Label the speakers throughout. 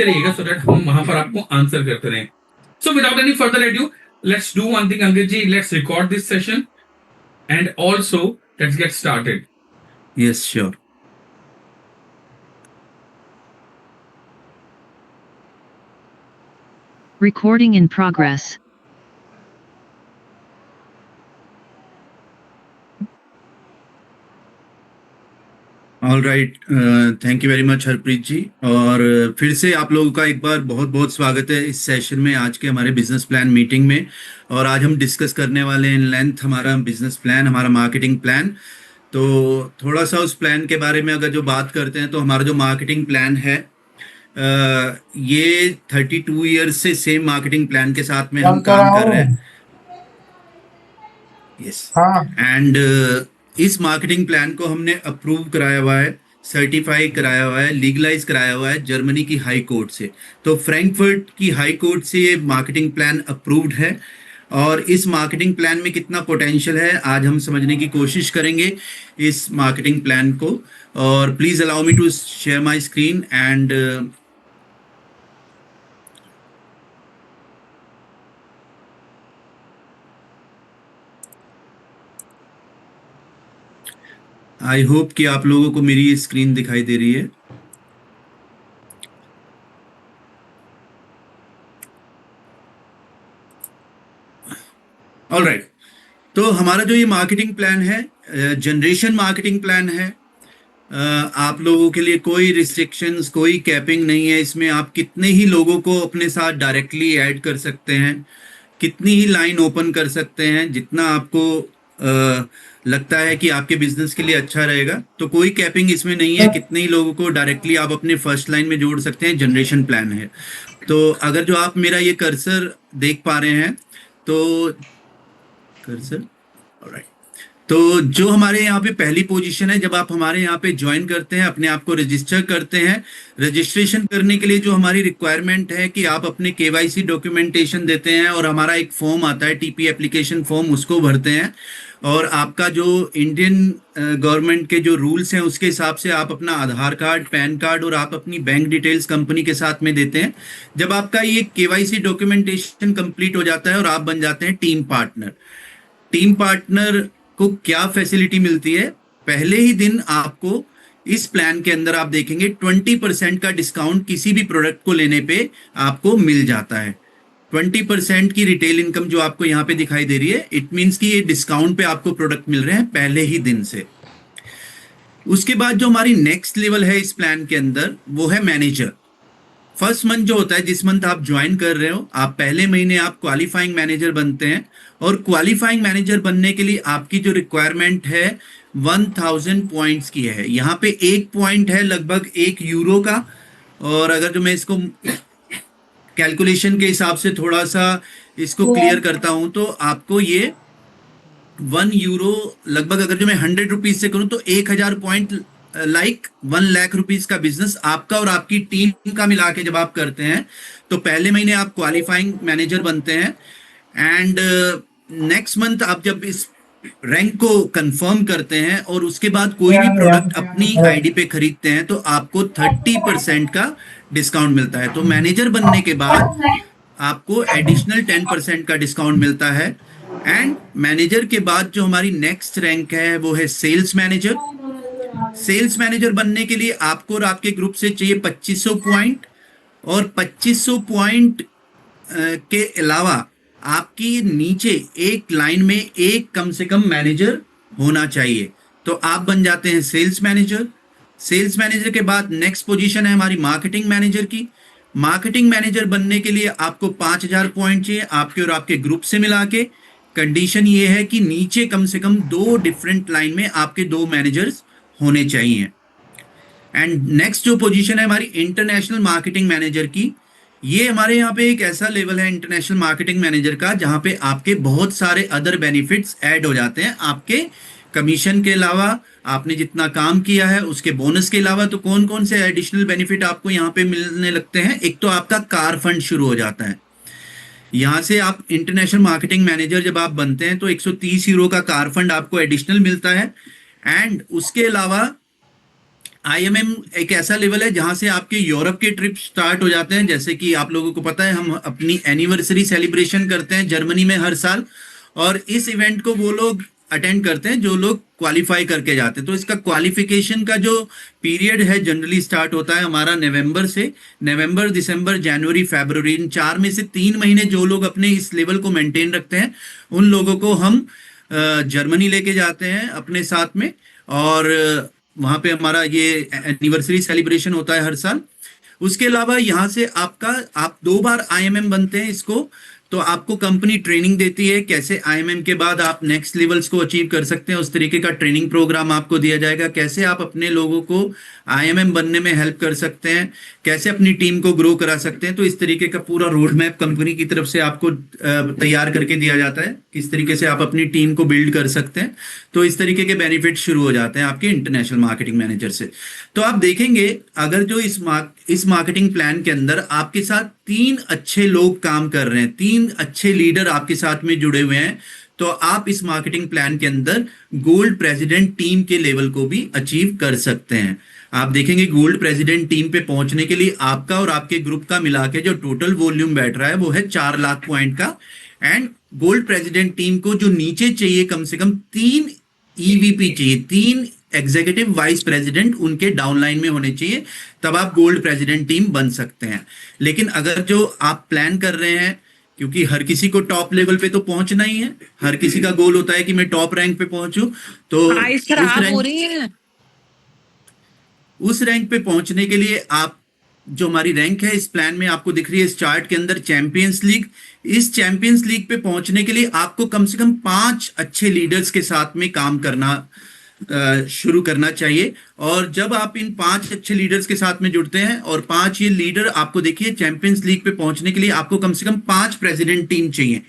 Speaker 1: करिएगा so that हम वहां पर आपको आंसर करते रहें. So without any further ado, let's do one thing, Ankit ji. Let's record this session and also let's get started.
Speaker 2: Yes, sure.
Speaker 3: Recording in progress.
Speaker 2: All right, thank you very much Harpreet ji. और फिर से आप लोगों का एक बार बहुत बहुत स्वागत है इस सेशन में, आज के हमारे बिजनेस प्लान मीटिंग में. और आज हम डिस्कस करने वाले हैं इन लेंथ हमारा बिजनेस प्लान, हमारा मार्केटिंग प्लान. तो थोड़ा सा उस प्लान के बारे में अगर जो बात करते हैं, तो हमारा जो मार्केटिंग प्लान है, ये 32 ईयर्स से सेम मार्केटिंग प्लान के साथ में हम काम कर रहे हैं. यस. एंड इस मार्केटिंग प्लान को हमने अप्रूव कराया हुआ है, सर्टिफाई कराया हुआ है, लीगलाइज कराया हुआ है जर्मनी की हाई कोर्ट से. तो फ्रैंकफर्ट की हाई कोर्ट से ये मार्केटिंग प्लान अप्रूव्ड है. और इस मार्केटिंग प्लान में कितना पोटेंशियल है, आज हम समझने की कोशिश करेंगे इस मार्केटिंग प्लान को. और please allow me to share my screen and I hope कि आप लोगों को मेरी स्क्रीन दिखाई दे रही है. All right. तो हमारा जो ये मार्केटिंग प्लान है, जनरेशन मार्केटिंग प्लान है. आप लोगों के लिए कोई रिस्ट्रिक्शंस, कोई कैपिंग नहीं है. इसमें आप कितने ही लोगों को अपने साथ डायरेक्टली ऐड कर सकते हैं, कितनी ही लाइन ओपन कर सकते हैं, जितना आपको लगता है कि आपके बिजनेस के लिए अच्छा रहेगा. तो कोई कैपिंग इसमें नहीं है. कितने ही लोगों को डायरेक्टली आप अपने फर्स्ट लाइन में जोड़ सकते हैं, जनरेशन प्लान है. तो अगर जो आप मेरा ये कर्सर देख पा रहे हैं, तो कर्सर, ऑलराइट. तो जो हमारे यहाँ पे पहली पोजीशन है, जब आप हमारे यहाँ पे ज्वाइन करते हैं, अपने आप को रजिस्टर करते हैं, रजिस्ट्रेशन करने के लिए जो हमारी रिक्वायरमेंट है कि आप अपने केवाईसी डॉक्यूमेंटेशन देते हैं, और हमारा एक फॉर्म आता है टीपी एप्लीकेशन फॉर्म, उसको भरते हैं. और आपका जो इंडियन गवर्नमेंट के जो रूल्स हैं उसके हिसाब से आप अपना आधार कार्ड, पैन कार्ड और आप अपनी बैंक डिटेल्स कंपनी के साथ में देते हैं. जब आपका ये केवाईसी डॉक्यूमेंटेशन कंप्लीट हो जाता है और आप बन जाते हैं टीम पार्टनर. टीम पार्टनर को क्या फैसिलिटी मिलती है? पहले ही दिन आपको इस प्लान के अंदर आप देखेंगे 20% का डिस्काउंट किसी भी प्रोडक्ट को लेने पे आपको मिल जाता है. 20% की रिटेल इनकम जो आपको यहाँ पे दिखाई दे रही है, इट मीन्स कि ये डिस्काउंट पे आपको प्रोडक्ट मिल रहे हैं पहले ही दिन से. उसके बाद जो हमारी नेक्स्ट लेवल है इस प्लान के अंदर, वो है मैनेजर. फर्स्ट मंथ जो होता है, जिस मंथ आप ज्वाइन कर रहे हो, आप पहले महीने आप क्वालिफाइंग मैनेजर बनते हैं. और क्वालिफाइंग मैनेजर बनने के लिए आपकी जो रिक्वायरमेंट है 1000 पॉइंट्स की है. यहाँ पे एक पॉइंट है लगभग €1 का. और अगर जो मैं इसको कैलकुलेशन के हिसाब से थोड़ा सा इसको क्लियर करता हूं, तो आपको ये €1 लगभग, अगर जो मैं 100 रुपीज से करूं, तो 1000 पॉइंट लाइक 1 लाख रुपीज का बिजनेस आपका और आपकी टीम का मिला के जब आप करते हैं, तो पहले महीने आप क्वालिफाइंग मैनेजर बनते हैं. एंड नेक्स्ट मंथ आप जब इस रैंक को कंफर्म करते हैं और उसके बाद कोई भी प्रोडक्ट अपनी आईडी पे खरीदते हैं, तो आपको 30% का डिस्काउंट मिलता है. तो मैनेजर बनने के बाद आपको एडिशनल 10% का डिस्काउंट मिलता है. एंड मैनेजर के बाद जो हमारी नेक्स्ट रैंक है, वो है सेल्स मैनेजर. सेल्स मैनेजर बनने के लिए आपको और आपके ग्रुप से चाहिए 2500 पॉइंट. और 2500 पॉइंट के अलावा आपकी नीचे एक लाइन में एक कम से कम मैनेजर होना चाहिए. तो आप बन जाते हैं सेल्स मैनेजर. सेल्स मैनेजर के बाद नेक्स्ट पोजीशन है हमारी मार्केटिंग मैनेजर की. मार्केटिंग मैनेजर बनने के लिए आपको 5000 पॉइंट चाहिए आपके और आपके ग्रुप से मिला के. कंडीशन ये है कि नीचे कम से कम 2 डिफरेंट लाइन में आपके 2 मैनेजर्स होने चाहिए. एंड नेक्स्ट जो पोजीशन है हमारी इंटरनेशनल मार्केटिंग मैनेजर की, ये हमारे यहाँ पे एक ऐसा लेवल है इंटरनेशनल मार्केटिंग मैनेजर का, जहाँ पे आपके बहुत सारे अदर बेनिफिट्स ऐड हो जाते हैं. आपके कमीशन के अलावा, आपने जितना काम किया है उसके बोनस के अलावा, तो कौन कौन से एडिशनल बेनिफिट आपको यहाँ पे मिलने लगते हैं? एक तो आपका कार फंड शुरू हो जाता है. यहाँ से आप इंटरनेशनल मार्केटिंग मैनेजर जब आप बनते हैं, तो €130 का कार फंड आपको एडिशनल मिलता है. एंड उसके अलावा आईएमएम एक ऐसा लेवल है जहां से आपके यूरोप के ट्रिप स्टार्ट हो जाते हैं। जैसे कि आप लोगों को पता है, हम अपनी एनिवर्सरी सेलिब्रेशन करते हैं जर्मनी में हर साल, और इस इवेंट को वो लोग अटेंड करते हैं जो लोग क्वालिफाई करके जाते हैं। तो इसका क्वालिफिकेशन का जो पीरियड है जनरली स्टार्ट होता है हमारा नवंबर से। नवंबर, दिसंबर, जनवरी, फरवरी, इन 4 में से 3 महीने जो लोग अपने इस लेवल को मेंटेन रखते हैं, उन लोगों को हम जर्मनी लेके जाते हैं अपने साथ में। और वहां पे हमारा ये एनिवर्सरी सेलिब्रेशन होता है हर साल। उसके अलावा यहाँ से आप 2 बार आईएमएम बनते हैं इसको, तो आपको कंपनी ट्रेनिंग देती है कैसे आईएमएम के बाद आप नेक्स्ट लेवल्स को अचीव कर सकते हैं। उस तरीके का ट्रेनिंग प्रोग्राम आपको दिया जाएगा, कैसे आप अपने लोगों को आईएमएम बनने में हेल्प कर सकते हैं, कैसे अपनी टीम को ग्रो करा सकते हैं। तो इस तरीके का पूरा रोड मैप कंपनी की तरफ से आपको तैयार करके दिया जाता है, किस तरीके से आप अपनी टीम को बिल्ड कर सकते हैं। तो इस तरीके के बेनिफिट शुरू हो जाते हैं आपके इंटरनेशनल मार्केटिंग मैनेजर से। तो आप देखेंगे, अगर जो इस मार्केटिंग प्लान के अंदर आपके साथ 3 अच्छे लोग काम कर रहे हैं, 3 अच्छे लीडर आपके साथ में जुड़े हुए हैं, तो आप इस मार्केटिंग प्लान के अंदर गोल्ड प्रेसिडेंट टीम के लेवल को भी अचीव कर सकते हैं। आप देखेंगे गोल्ड प्रेसिडेंट टीम पे पहुंचने के लिए आपका और आपके ग्रुप का मिला के जो टोटल वॉल्यूम बैठ रहा है वो है 4 लाख पॉइंट का। एंड गोल्ड प्रेसिडेंट टीम को जो नीचे चाहिए कम से कम 3 ईवीपी चाहिए, 3 एग्जीक्यूटिव वाइस प्रेसिडेंट उनके डाउनलाइन में होने चाहिए, तब आप गोल्ड प्रेसिडेंट टीम बन सकते हैं। लेकिन अगर जो आप प्लान कर रहे हैं, क्योंकि हर किसी को टॉप लेवल पे तो पहुंचना ही है, हर किसी का गोल होता है कि मैं टॉप रैंक पे पहुंचूं, तो उस रैंक पे पहुंचने के लिए आप, जो हमारी रैंक है इस प्लान में आपको दिख रही है इस चार्ट के अंदर, चैंपियंस लीग। इस चैंपियंस लीग पे पहुंचने के लिए आपको कम से कम 5 अच्छे लीडर्स के साथ में काम करना शुरू करना चाहिए। और जब आप इन 5 अच्छे लीडर्स के साथ में जुड़ते हैं, और 5 ये लीडर आपको देखिए, चैंपियंस लीग पे पहुंचने के लिए आपको कम से कम 5 प्रेसिडेंट टीम चाहिए।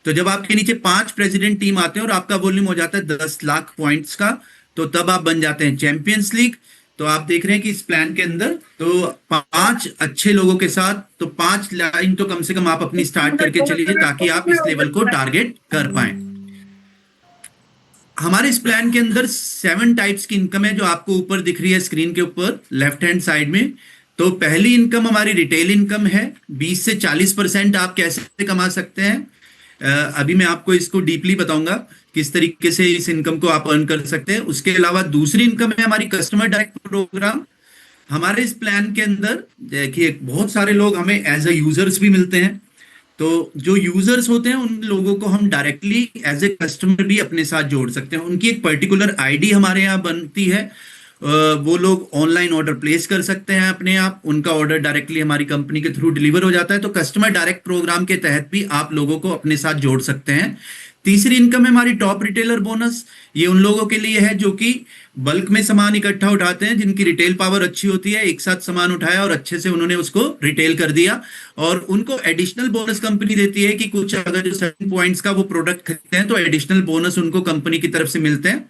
Speaker 2: तो जब आपके नीचे 5 प्रेसिडेंट टीम आते हैं और आपका वॉल्यूम हो जाता है 10 लाख पॉइंट्स का, तो तब आप बन जाते हैं चैंपियंस लीग। तो आप देख रहे हैं कि इस प्लान के अंदर तो 5 अच्छे लोगों के साथ, तो 5 लाइन तो कम से कम आप अपनी स्टार्ट करके चलिए, ताकि आप इस लेवल को टारगेट कर पाए। हमारे इस प्लान के अंदर 7 टाइप्स की इनकम है, जो आपको ऊपर दिख रही है स्क्रीन के ऊपर लेफ्ट हैंड साइड में। तो पहली इनकम हमारी रिटेल इनकम है, 20 से 40% आप कैसे कमा सकते हैं। अभी मैं आपको इसको डीपली बताऊंगा किस तरीके से इस इनकम को आप अर्न कर सकते हैं। उसके अलावा दूसरी इनकम है हमारी कस्टमर डायरेक्ट प्रोग्राम। हमारे इस प्लान के अंदर देखिए, बहुत सारे लोग हमें एज ए यूजर्स भी मिलते हैं। तो जो यूजर्स होते हैं उन लोगों को हम डायरेक्टली एज ए कस्टमर भी अपने साथ जोड़ सकते हैं। उनकी एक पर्टिकुलर आईडी हमारे यहाँ बनती है, वो लोग ऑनलाइन ऑर्डर प्लेस कर सकते हैं अपने आप, उनका ऑर्डर डायरेक्टली हमारी कंपनी के थ्रू डिलीवर हो जाता है। तो कस्टमर डायरेक्ट प्रोग्राम के तहत भी आप लोगों को अपने साथ जोड़ सकते हैं। तीसरी इनकम है हमारी टॉप रिटेलर बोनस। ये उन लोगों के लिए है जो कि बल्क में सामान इकट्ठा उठाते हैं, जिनकी रिटेल पावर अच्छी होती है, एक साथ सामान उठाया और अच्छे से उन्होंने उसको रिटेल कर दिया, और उनको एडिशनल बोनस कंपनी देती है कि कुछ अगर जो 7 पॉइंट्स का वो प्रोडक्ट खरीदते हैं तो एडिशनल बोनस उनको कंपनी की तरफ से मिलते हैं।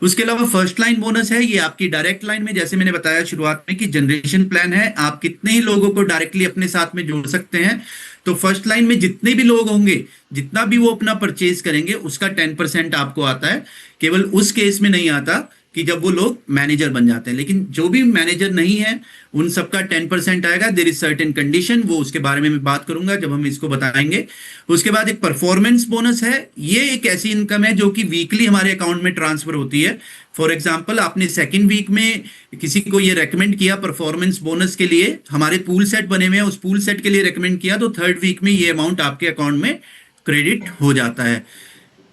Speaker 2: उसके अलावा फर्स्ट लाइन बोनस है, ये आपकी डायरेक्ट लाइन में, जैसे मैंने बताया शुरुआत में कि जनरेशन प्लान है, आप कितने ही लोगों को डायरेक्टली अपने साथ में जोड़ सकते हैं। तो फर्स्ट लाइन में जितने भी लोग होंगे, जितना भी वो अपना परचेज करेंगे, उसका 10% आपको आता है। केवल उस केस में नहीं आता कि जब वो लोग मैनेजर बन जाते हैं, लेकिन जो भी मैनेजर नहीं है उन सबका 10% आएगा। देयर इज सर्टेन कंडीशन, वो उसके बारे में मैं बात करूंगा जब हम इसको बताएंगे। उसके बाद एक परफॉर्मेंस बोनस है, ये एक ऐसी इनकम है जो कि वीकली हमारे अकाउंट में ट्रांसफर होती है। फॉर एग्जाम्पल, आपने सेकेंड वीक में किसी को ये रेकमेंड किया परफॉर्मेंस बोनस के लिए, हमारे पूल सेट बने हुए हैं, उस पूल सेट के लिए रेकमेंड किया, तो थर्ड वीक में ये अमाउंट आपके अकाउंट में क्रेडिट हो जाता है।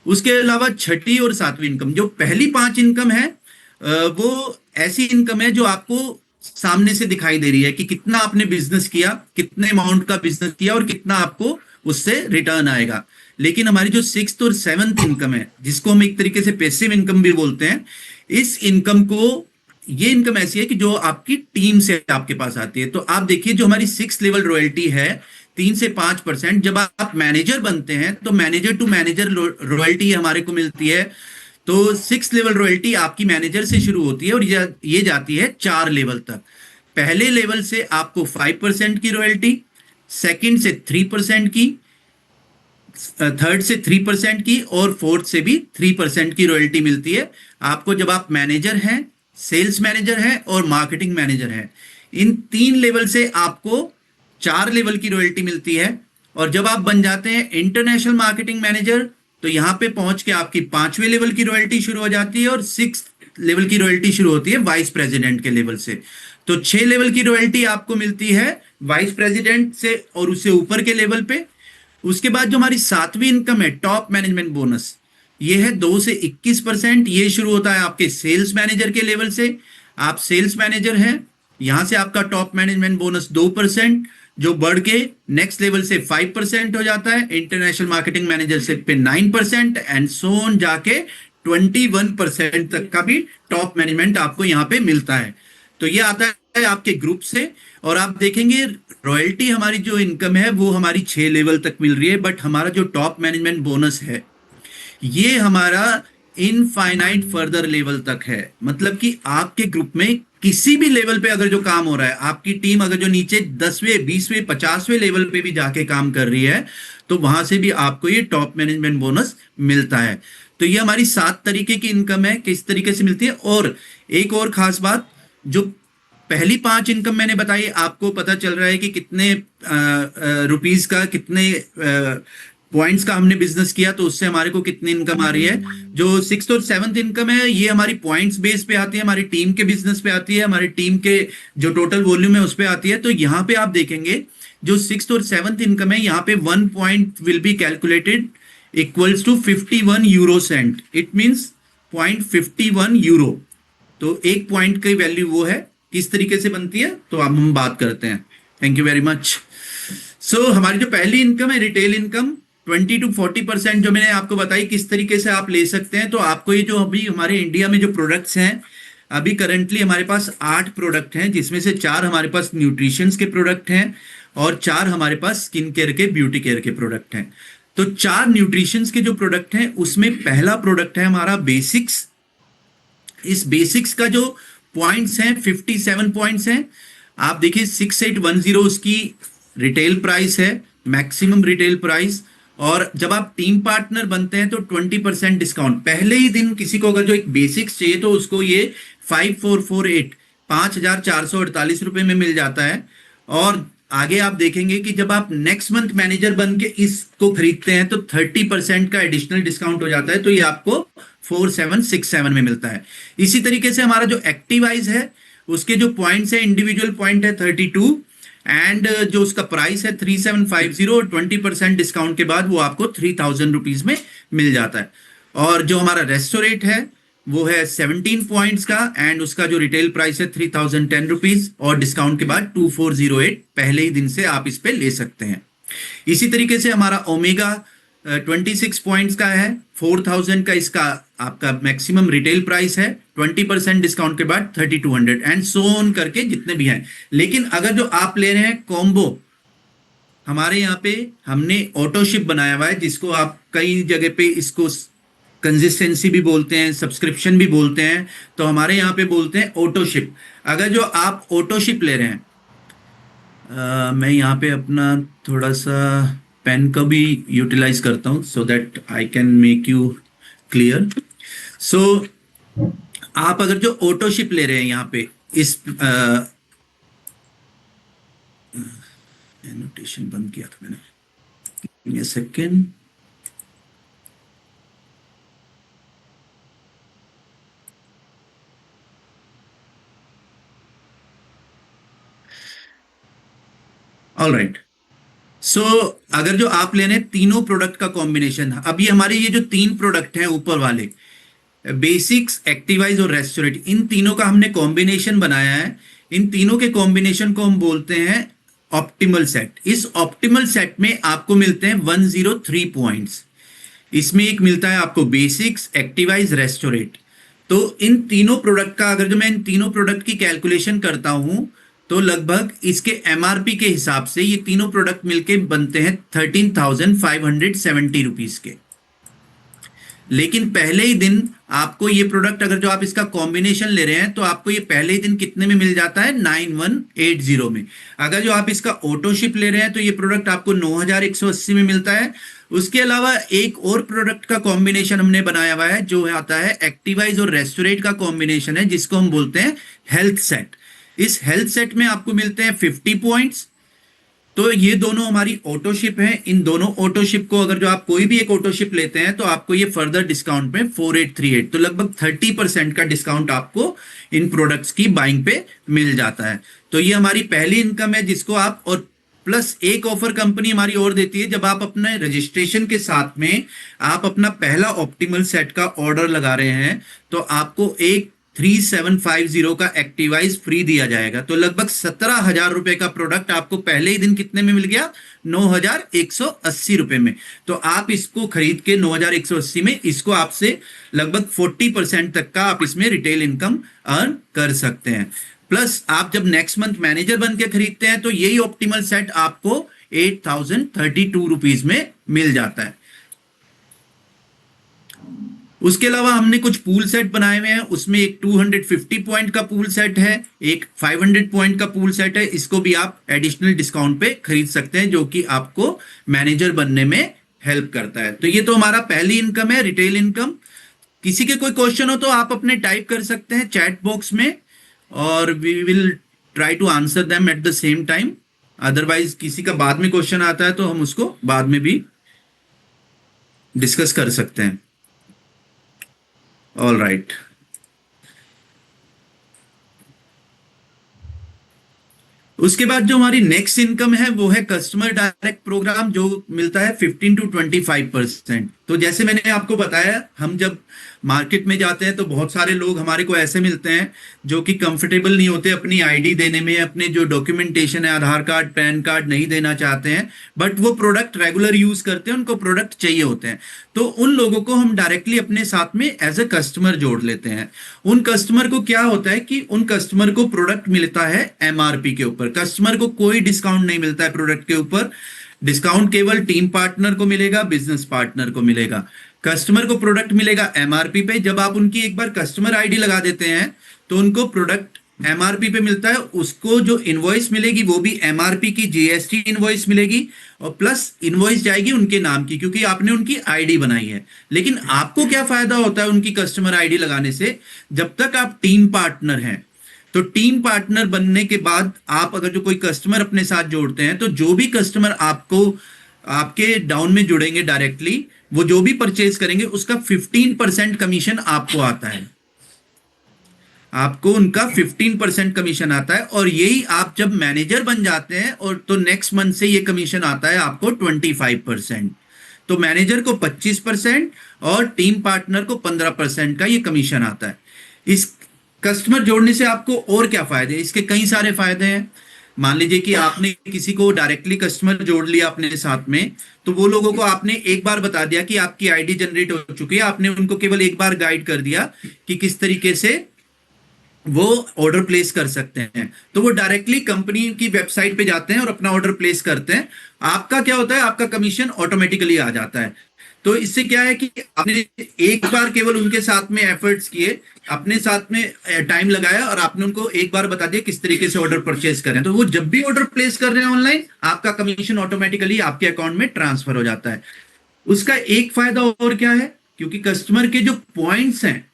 Speaker 2: उसके अलावा छठी और सातवीं इनकम, जो पहली 5 इनकम है वो ऐसी इनकम है जो आपको सामने से दिखाई दे रही है कि कितना आपने बिजनेस किया, कितने अमाउंट का बिजनेस किया और कितना आपको उससे रिटर्न आएगा। लेकिन हमारी जो 6th और 7th इनकम है, जिसको हम एक तरीके से पैसिव इनकम भी बोलते हैं, इस इनकम को, ये इनकम ऐसी है कि जो आपकी टीम से आपके पास आती है। तो आप देखिए, जो हमारी 6th लेवल रॉयल्टी है 3 से 5%, जब आप मैनेजर बनते हैं तो मैनेजर टू मैनेजर रॉयल्टी हमारे को मिलती है। तो 6th लेवल रॉयल्टी आपकी मैनेजर से शुरू होती है और ये जाती है 4 लेवल तक। पहले लेवल से आपको 5% की रॉयल्टी, सेकंड से 3% की, थर्ड से 3% की, और फोर्थ से भी 3% की रॉयल्टी मिलती है आपको जब आप मैनेजर हैं सेल्स मैनेजर है और मार्केटिंग मैनेजर है। इन 3 लेवल से आपको 4 लेवल की रॉयल्टी मिलती है। और जब आप बन जाते हैं इंटरनेशनल मार्केटिंग मैनेजर, तो यहां पे पहुंच के आपकी 5वें लेवल की रॉयल्टी शुरू हो जाती है और 6 लेवल की रॉयल्टी शुरू होती है वाइस प्रेसिडेंट के लेवल से। तो 6 लेवल की रॉयल्टी आपको मिलती है वाइस प्रेसिडेंट से और उससे ऊपर के लेवल पे। उसके बाद जो हमारी 7वीं इनकम है, टॉप मैनेजमेंट बोनस, ये है 2 से 21%। ये शुरू होता है आपके सेल्स मैनेजर के लेवल से। आप सेल्स मैनेजर हैं, यहां से आपका टॉप मैनेजमेंट बोनस 2%, जो बढ़ के नेक्स्ट लेवल से 5% हो जाता है, इंटरनेशनल मार्केटिंग मैनेजर से पे 9% एंड सो ऑन जाके 21% तक का भी टॉप मैनेजमेंट आपको यहां पे मिलता है। तो ये आता है आपके ग्रुप से। और आप देखेंगे रॉयल्टी हमारी जो इनकम है वो हमारी 6 लेवल तक मिल रही है, बट हमारा जो टॉप मैनेजमेंट बोनस है ये हमारा इनफाइनाइट फर्दर लेवल तक है। मतलब कि आपके ग्रुप में किसी भी लेवल पे अगर जो काम हो रहा है, आपकी टीम अगर जो नीचे 10वें 20वें 50वें लेवल पे भी जाके काम कर रही है, तो वहां से भी आपको ये टॉप मैनेजमेंट बोनस मिलता है। तो ये हमारी 7 तरीके की इनकम है, किस तरीके से मिलती है। और एक और खास बात, जो पहली 5 इनकम मैंने बताई, आपको पता चल रहा है कि कितने रुपीस का, कितने पॉइंट्स का हमने बिजनेस किया, तो उससे हमारे को कितनी इनकम आ रही है। जो 6th और 7th इनकम है ये हमारी पॉइंट्स बेस पे आती है, हमारी टीम के बिजनेस पे आती है, हमारी टीम के जो टोटल वॉल्यूम है उस पे आती है। तो यहाँ पे आप देखेंगे जो 6th और 7th इनकम है, यहाँ पे 1 point will be calculated equals to 51 euro cent. It means 0.51 euro. तो एक पॉइंट की वैल्यू वो है। किस तरीके से बनती है तो अब हम बात करते हैं। Thank you very much. So हमारी जो पहली इनकम है रिटेल इनकम, 20 to 40% जो मैंने आपको बताई किस तरीके से आप ले सकते हैं। तो आपको ये जो अभी हमारे इंडिया में जो प्रोडक्ट्स हैं, अभी करंटली हमारे पास 8 प्रोडक्ट हैं, जिसमें से 4 हमारे पास न्यूट्रिशंस के प्रोडक्ट हैं और 4 हमारे पास स्किन केयर के, ब्यूटी केयर के प्रोडक्ट हैं। तो 4 न्यूट्रिशंस के जो प्रोडक्ट हैं उसमें पहला प्रोडक्ट है हमारा बेसिक्स। इस बेसिक्स का जो पॉइंट्स हैं 57 पॉइंट्स हैं। आप देखिए 6810 उसकी रिटेल प्राइस है, मैक्सिमम रिटेल प्राइस। और जब आप टीम पार्टनर बनते हैं तो 20% डिस्काउंट पहले ही दिन। किसी को अगर जो एक बेसिक्स चाहिए तो उसको ये 5448 5448 रुपए में मिल जाता है। और आगे आप देखेंगे कि जब आप नेक्स्ट मंथ मैनेजर बन के इसको खरीदते हैं तो 30% का एडिशनल डिस्काउंट हो जाता है, तो ये आपको 4767 में मिलता है। इसी तरीके से हमारा जो एक्टिवाइज है उसके जो पॉइंट्स है, इंडिविजुअल पॉइंट है 32 एंड जो उसका प्राइस है 3750 और 20% डिस्काउंट के बाद वो आपको 3000 रुपीज में मिल जाता है। और जो हमारा रेस्टोरेंट है वो है 17 पॉइंट्स का एंड उसका जो रिटेल प्राइस है 3010 रुपीज और डिस्काउंट के बाद 2408 पहले ही दिन से आप इस पे ले सकते हैं। इसी तरीके से हमारा ओमेगा 26 पॉइंट्स का है, 4000 का इसका आपका मैक्सिमम रिटेल प्राइस है, 20% डिस्काउंट के बाद 3200 एंड सो ऑन करके जितने भी हैं। लेकिन अगर जो आप ले रहे हैं कॉम्बो, हमारे यहाँ पे हमने ऑटोशिप बनाया हुआ है, जिसको आप कई जगह पे इसको कंसिस्टेंसी भी बोलते हैं, सब्सक्रिप्शन भी बोलते हैं, तो हमारे यहाँ पे बोलते हैं ऑटोशिप। अगर जो आप ऑटोशिप ले रहे हैं, मैं यहाँ पे अपना थोड़ा सा पेन का भी यूटिलाइज करता हूँ so that I can make you clear. So आप अगर जो ऑटोशिप ले रहे हैं यहाँ पे इस एनोटेशन बंद किया था मैंने, सेकेंड। All right. सो अगर जो आप ले रहे हैं तीनों प्रोडक्ट का कॉम्बिनेशन, अभी हमारे ये जो 3 प्रोडक्ट हैं ऊपर वाले, बेसिक्स, एक्टिवाइज और रेस्टोरेंट, इन तीनों का हमने कॉम्बिनेशन बनाया है। इन तीनों के कॉम्बिनेशन को हम बोलते हैं ऑप्टिमल सेट। इस ऑप्टिमल सेट में आपको मिलते हैं 103 पॉइंट्स। इसमें एक मिलता है आपको बेसिक्स, एक्टिवाइज, रेस्टोरेंट। तो इन तीनों प्रोडक्ट का अगर जो मैं इन तीनों प्रोडक्ट की कैलकुलेशन करता हूं तो लगभग इसके एमआरपी के हिसाब से ये तीनों प्रोडक्ट मिलके बनते हैं 13,570 रुपीज के। लेकिन पहले ही दिन आपको ये प्रोडक्ट, अगर जो आप इसका कॉम्बिनेशन ले रहे हैं, तो आपको ये पहले ही दिन कितने में मिल जाता है? 9180 में। अगर जो आप इसका ऑटो शिप ले रहे हैं तो ये प्रोडक्ट आपको 9180 में मिलता है। उसके अलावा एक और प्रोडक्ट का कॉम्बिनेशन हमने बनाया हुआ है जो आता है एक्टिवाइज और रेस्टोरेट का कॉम्बिनेशन है, जिसको हम बोलते हैं हेल्थ सेट। इस हेल्थ सेट में आपको मिलते हैं 50 पॉइंट्स। तो ये दोनों हमारी ऑटोशिप है। इन दोनों ऑटोशिप को अगर जो आप कोई भी एक ऑटोशिप लेते हैं तो आपको ये फर्दर डिस्काउंट में 4838, तो लगभग 30% का डिस्काउंट आपको इन प्रोडक्ट्स की बाइंग पे मिल जाता है। तो ये हमारी पहली इनकम है जिसको आप, और प्लस एक ऑफर कंपनी हमारी और देती है, जब आप अपने रजिस्ट्रेशन के साथ में आप अपना पहला ऑप्टिमल सेट का ऑर्डर लगा रहे हैं तो आपको एक 3750 का एक्टिवाइज फ्री दिया जाएगा। तो लगभग 17,000 रुपए का प्रोडक्ट आपको पहले ही दिन कितने में मिल गया? 9,180 रुपए में। तो आप इसको खरीद के 9,180 में इसको आपसे लगभग 40% तक का आप इसमें रिटेल इनकम अर्न कर सकते हैं। प्लस आप जब नेक्स्ट मंथ मैनेजर बन के खरीदते हैं तो यही ऑप्टिमल सेट आपको 8,032 रुपीज में मिल जाता है। उसके अलावा हमने कुछ पूल सेट बनाए हुए हैं, उसमें एक 250 पॉइंट का पूल सेट है, एक 500 पॉइंट का पूल सेट है। इसको भी आप एडिशनल डिस्काउंट पे खरीद सकते हैं, जो कि आपको मैनेजर बनने में हेल्प करता है। तो ये तो हमारा पहली इनकम है, रिटेल इनकम। किसी के कोई क्वेश्चन हो तो आप अपने टाइप कर सकते हैं चैट बॉक्स में, और we will try to answer them at the same time. Otherwise किसी का बाद में क्वेश्चन आता है तो हम उसको बाद में भी डिस्कस कर सकते हैं। All right. उसके बाद जो हमारी नेक्स्ट इनकम है वो है कस्टमर डायरेक्ट प्रोग्राम, जो मिलता है 15 to 25%। तो जैसे मैंने आपको बताया, हम जब मार्केट में जाते हैं तो बहुत सारे लोग हमारे को ऐसे मिलते हैं जो कि कंफर्टेबल नहीं होते अपनी आईडी देने में, अपने जो डॉक्यूमेंटेशन है आधार कार्ड पैन कार्ड नहीं देना चाहते हैं, बट वो प्रोडक्ट रेगुलर यूज करते हैं, उनको प्रोडक्ट चाहिए होते हैं। तो उन लोगों को हम डायरेक्टली अपने साथ में एज ए कस्टमर जोड़ लेते हैं। उन कस्टमर को क्या होता है कि उन कस्टमर को प्रोडक्ट मिलता है एमआरपी के ऊपर। कस्टमर को कोई डिस्काउंट नहीं मिलता है प्रोडक्ट के ऊपर। डिस्काउंट केवल टीम पार्टनर को मिलेगा, बिजनेस पार्टनर को मिलेगा। कस्टमर को प्रोडक्ट मिलेगा एमआरपी पे। जब आप उनकी एक बार कस्टमर आईडी लगा देते हैं तो उनको प्रोडक्ट एमआरपी पे मिलता है। उसको जो इनवॉइस मिलेगी वो भी एमआरपी की जीएसटी इनवॉइस मिलेगी, और प्लस इनवॉइस जाएगी उनके नाम की, क्योंकि आपने उनकी आईडी बनाई है। लेकिन आपको क्या फायदा होता है उनकी कस्टमर आईडी लगाने से? जब तक आप टीम पार्टनर हैं, तो टीम पार्टनर बनने के बाद आप अगर जो कोई कस्टमर अपने साथ जोड़ते हैं तो जो भी कस्टमर आपको आपके डाउन में जुड़ेंगे डायरेक्टली, वो जो भी परचेज करेंगे उसका 15% कमीशन आपको आता है। आपको उनका 15% कमीशन आता है। और यही आप जब मैनेजर बन जाते हैं और तो नेक्स्ट मंथ से ये कमीशन आता है आपको 25%। तो मैनेजर को 25% और टीम पार्टनर को 15% का ये कमीशन आता है। इस कस्टमर जोड़ने से आपको और क्या फायदे? इसके कई सारे फायदे हैं। मान लीजिए कि आपने किसी को डायरेक्टली कस्टमर जोड़ लिया अपने साथ में, तो वो लोगों को आपने एक बार बता दिया कि आपकी आईडी जनरेट हो चुकी है, आपने उनको केवल एक बार गाइड कर दिया कि किस तरीके से वो ऑर्डर प्लेस कर सकते हैं। तो वो डायरेक्टली कंपनी की वेबसाइट पे जाते हैं और अपना ऑर्डर प्लेस करते हैं। आपका क्या होता है? आपका कमीशन ऑटोमेटिकली आ जाता है। तो इससे क्या है कि आपने एक बार केवल उनके साथ में एफर्ट्स किए, अपने साथ में टाइम लगाया और आपने उनको एक बार बता दिया किस तरीके से ऑर्डर परचेज करें, तो वो जब भी ऑर्डर प्लेस कर रहे हैं ऑनलाइन, आपका कमीशन ऑटोमेटिकली आपके अकाउंट में ट्रांसफर हो जाता है। उसका एक फायदा और क्या है, क्योंकि कस्टमर के जो पॉइंट्स हैं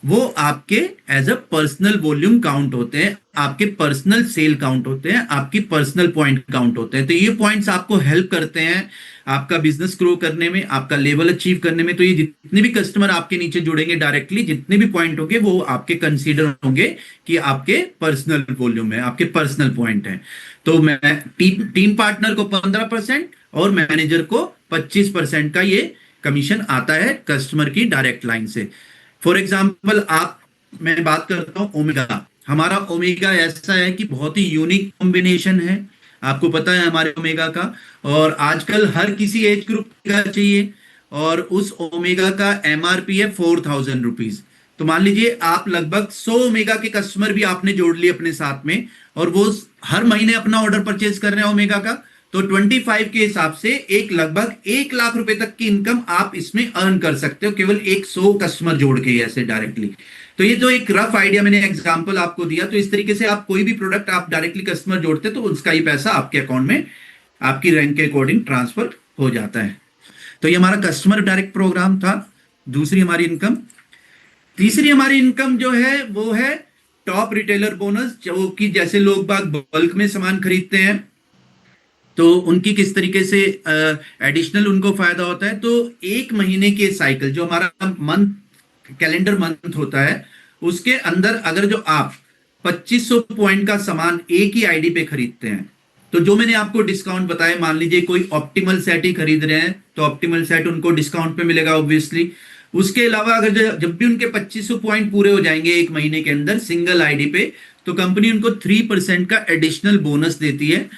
Speaker 2: वो आपके as a personal volume count होते हैं, आपके पर्सनल सेल काउंट होते हैं, आपकी पर्सनल पॉइंट काउंट होते हैं। तो ये पॉइंट्स आपको हेल्प करते हैं आपका बिजनेस ग्रो करने में, आपका लेवल अचीव करने में। तो ये जितने भी कस्टमर आपके नीचे जुड़ेंगे डायरेक्टली, जितने भी पॉइंट होंगे वो आपके कंसीडर होंगे कि आपके पर्सनल वॉल्यूम है, आपके पर्सनल पॉइंट है। तो मैं टीम पार्टनर को 15% और मैनेजर को 25% का ये कमीशन आता है कस्टमर की डायरेक्ट लाइन से। फॉर एग्जाम्पल मैं बात करता हूं ओमेगा। हमारा ओमेगा ऐसा है कि बहुत ही यूनिक कॉम्बिनेशन है, आपको पता है हमारे ओमेगा का, और आजकल हर किसी एज ग्रुप का चाहिए। और उस ओमेगा का एमआरपी है 4,000 रुपीज। तो मान लीजिए आप लगभग 100 ओमेगा के कस्टमर भी आपने जोड़ लिए अपने साथ में, और वो हर महीने अपना ऑर्डर परचेज कर रहे हैं ओमेगा का, तो 25 के हिसाब से एक लगभग 1 लाख रुपए तक की इनकम आप इसमें अर्न कर सकते हो, केवल 100 कस्टमर जोड़ के ऐसे डायरेक्टली। तो ये जो एक रफ आइडिया मैंने एग्जांपल आपको दिया, तो इस तरीके से आप कोई भी प्रोडक्ट आप डायरेक्टली कस्टमर जोड़ते तो उसका ही पैसा आपके अकाउंट में आपकी रैंक के अकॉर्डिंग ट्रांसफर हो जाता है। तो ये हमारा कस्टमर डायरेक्ट प्रोग्राम था, दूसरी हमारी इनकम। तीसरी हमारी इनकम जो है वो है टॉप रिटेलर बोनस, जो कि जैसे लोग बाग बल्क में सामान खरीदते हैं तो उनकी किस तरीके से एडिशनल उनको फायदा होता है। तो एक महीने के साइकिल जो हमारा मंथ कैलेंडर मंथ होता है, उसके अंदर अगर जो आप 2500 पॉइंट का सामान एक ही आईडी पे खरीदते हैं, तो जो मैंने आपको डिस्काउंट बताया, मान लीजिए कोई ऑप्टिमल सेट ही खरीद रहे हैं तो ऑप्टिमल सेट उनको डिस्काउंट पे मिलेगा ऑब्वियसली। उसके अलावा अगर जब भी उनके 2500 पॉइंट पूरे हो जाएंगे एक महीने के अंदर सिंगल आईडी पे, तो कंपनी उनको 3% का एडिशनल बोनस देती है।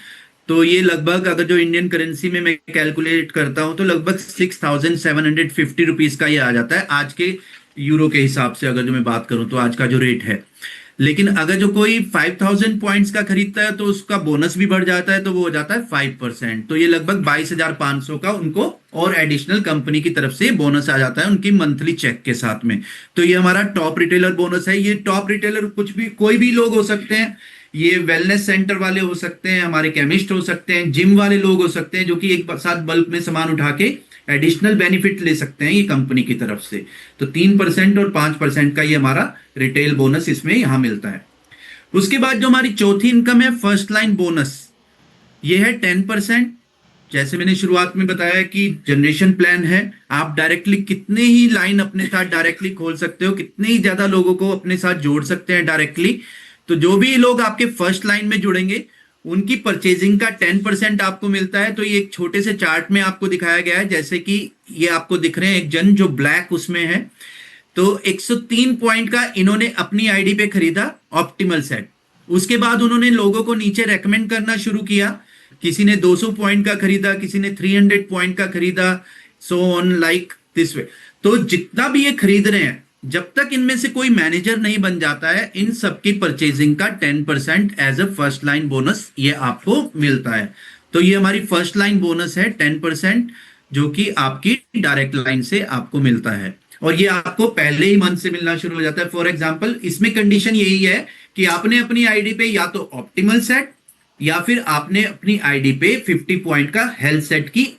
Speaker 2: तो ये लगभग अगर जो इंडियन करेंसी में मैं कैलकुलेट करता हूं तो लगभग 6750 रुपीज का ये आ जाता है आज के यूरो के हिसाब से, अगर जो मैं बात करूं तो आज का जो रेट है। लेकिन अगर जो कोई 5000 पॉइंट्स का खरीदता है तो उसका बोनस भी बढ़ जाता है, तो वो हो जाता है 5%। तो ये लगभग 22,500 का उनको और एडिशनल कंपनी की तरफ से बोनस आ जाता है उनकी मंथली चेक के साथ में। तो ये हमारा टॉप रिटेलर बोनस है। ये टॉप रिटेलर कुछ भी कोई भी लोग हो सकते हैं, ये वेलनेस सेंटर वाले हो सकते हैं, हमारे केमिस्ट हो सकते हैं, जिम वाले लोग हो सकते हैं, जो कि एक साथ बल्क में सामान उठा के एडिशनल बेनिफिट ले सकते हैं ये कंपनी की तरफ से। तो 3% और 5% का ये हमारा रिटेल बोनस इसमें यहां मिलता है। उसके बाद जो हमारी चौथी इनकम है फर्स्ट लाइन बोनस, ये है 10%। जैसे मैंने शुरुआत में बताया कि जनरेशन प्लान है, आप डायरेक्टली कितने ही लाइन अपने साथ डायरेक्टली खोल सकते हो, कितने ही ज्यादा लोगों को अपने साथ जोड़ सकते हैं डायरेक्टली। तो जो भी लोग आपके फर्स्ट लाइन में जुड़ेंगे उनकी परचेजिंग का 10% आपको मिलता है। तो ये एक छोटे से चार्ट में आपको दिखाया गया है, जैसे कि ये आपको दिख रहे हैं एक जन जो ब्लैक उसमें है, तो 103 पॉइंट का इन्होंने अपनी आईडी पे खरीदा ऑप्टिमल सेट। उसके बाद उन्होंने लोगों को नीचे रेकमेंड करना शुरू किया, किसी ने 200 पॉइंट का खरीदा, किसी ने 300 पॉइंट का खरीदा, so on like this way. तो जितना भी ये खरीद रहे हैं, जब तक इनमें से कोई मैनेजर नहीं बन जाता है, इन सबकी परचेजिंग का 10% as a first line bonus ये आपको मिलता है। तो ये हमारी फर्स्ट लाइन बोनस है 10%, जो कि आपकी डायरेक्ट लाइन से आपको मिलता है, और ये आपको पहले ही मंथ से मिलना शुरू हो जाता है। फॉर एग्जाम्पल इसमें कंडीशन यही है कि आपने अपनी आईडी पे या तो ऑप्टिमल सेट या फिर आपने अपनी आईडी पे 50 पॉइंट का हेल्थ सेट की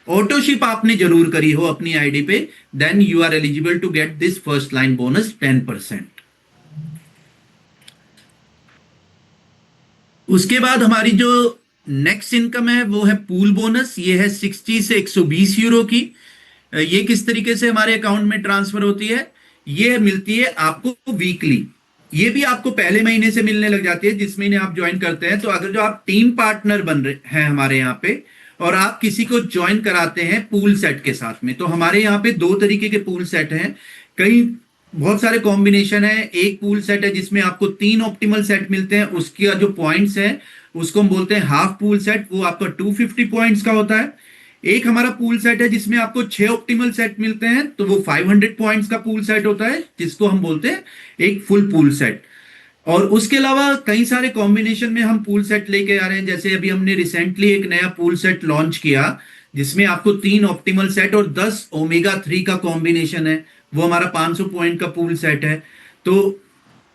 Speaker 2: ऑटोशिप आपने जरूर करी हो अपनी आईडी पे, then you are eligible to get this first line bonus 10%। उसके बाद हमारी जो नेक्स्ट इनकम है वो है पूल बोनस। ये है 60 से 120 यूरो की। ये किस तरीके से हमारे अकाउंट में ट्रांसफर होती है, ये मिलती है आपको वीकली। ये भी आपको पहले महीने से मिलने लग जाती है जिस महीने आप ज्वाइन करते हैं। तो अगर जो आप टीम पार्टनर बन रहे हैं हमारे यहाँ पे और आप किसी को ज्वाइन कराते हैं पूल सेट के साथ में, तो हमारे यहाँ पे 2 तरीके के पूल सेट हैं, कई बहुत सारे कॉम्बिनेशन है। एक पूल सेट है जिसमें आपको 3 ऑप्टिमल सेट मिलते हैं, उसके जो पॉइंट्स है उसको हम बोलते हैं हाफ पूल सेट, वो आपका 250 पॉइंट्स का होता है। एक हमारा पूल सेट है जिसमें आपको 6 ऑप्टिमल सेट मिलते हैं, तो वो 500 पॉइंट्स का पूल सेट होता है, जिसको हम बोलते हैं एक फुल पूल सेट। और उसके अलावा कई सारे कॉम्बिनेशन में हम पूल सेट लेके आ रहे हैं। जैसे अभी हमने रिसेंटली एक नया पूल सेट लॉन्च किया जिसमें आपको 3 ऑप्टिमल सेट और 10 ओमेगा 3 का कॉम्बिनेशन है, वो हमारा 500 पॉइंट का पूल सेट है, तो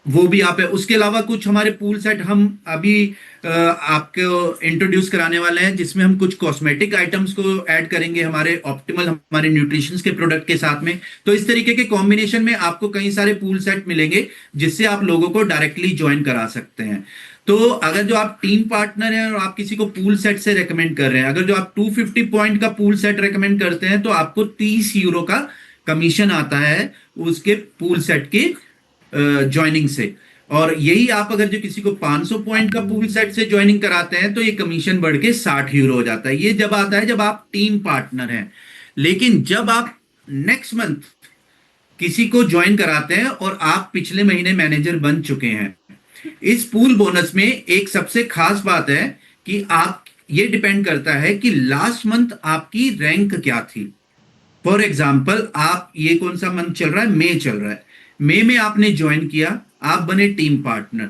Speaker 2: वो भी आप है। उसके अलावा कुछ हमारे पूल सेट हम अभी आपको इंट्रोड्यूस कराने वाले हैं, जिसमें हम कुछ कॉस्मेटिक आइटम्स को ऐड करेंगे हमारे ऑप्टिमल हमारे न्यूट्रिशन के प्रोडक्ट के साथ में। तो इस तरीके के कॉम्बिनेशन में आपको कई सारे पूल सेट मिलेंगे जिससे आप लोगों को डायरेक्टली ज्वाइन करा सकते हैं। तो अगर जो आप टीम पार्टनर हैं और आप किसी को पूल सेट से रेकमेंड कर रहे हैं, अगर जो आप 250 पॉइंट का पूल सेट रेकमेंड करते हैं, तो आपको 30 यूरो का कमीशन आता है उसके पूल सेट के ज्वाइनिंग से। और यही आप अगर जो किसी को 500 पॉइंट का पूल सेट से ज्वाइनिंग कराते हैं, तो ये कमीशन बढ़ के 60 यूरो हो जाता है। ये जब आता है जब आप टीम पार्टनर हैं। लेकिन जब आप नेक्स्ट मंथ किसी को ज्वाइन कराते हैं और आप पिछले महीने मैनेजर बन चुके हैं, इस पूल बोनस में एक सबसे खास बात है कि आप ये डिपेंड करता है कि लास्ट मंथ आपकी रैंक क्या थी। फॉर एग्जाम्पल आप ये कौन सा मंथ चल रहा है, मई चल रहा है, मई में आपने ज्वाइन किया, आप बने टीम पार्टनर,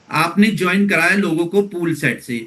Speaker 2: आपने ज्वाइन कराया लोगों को पूल सेट से,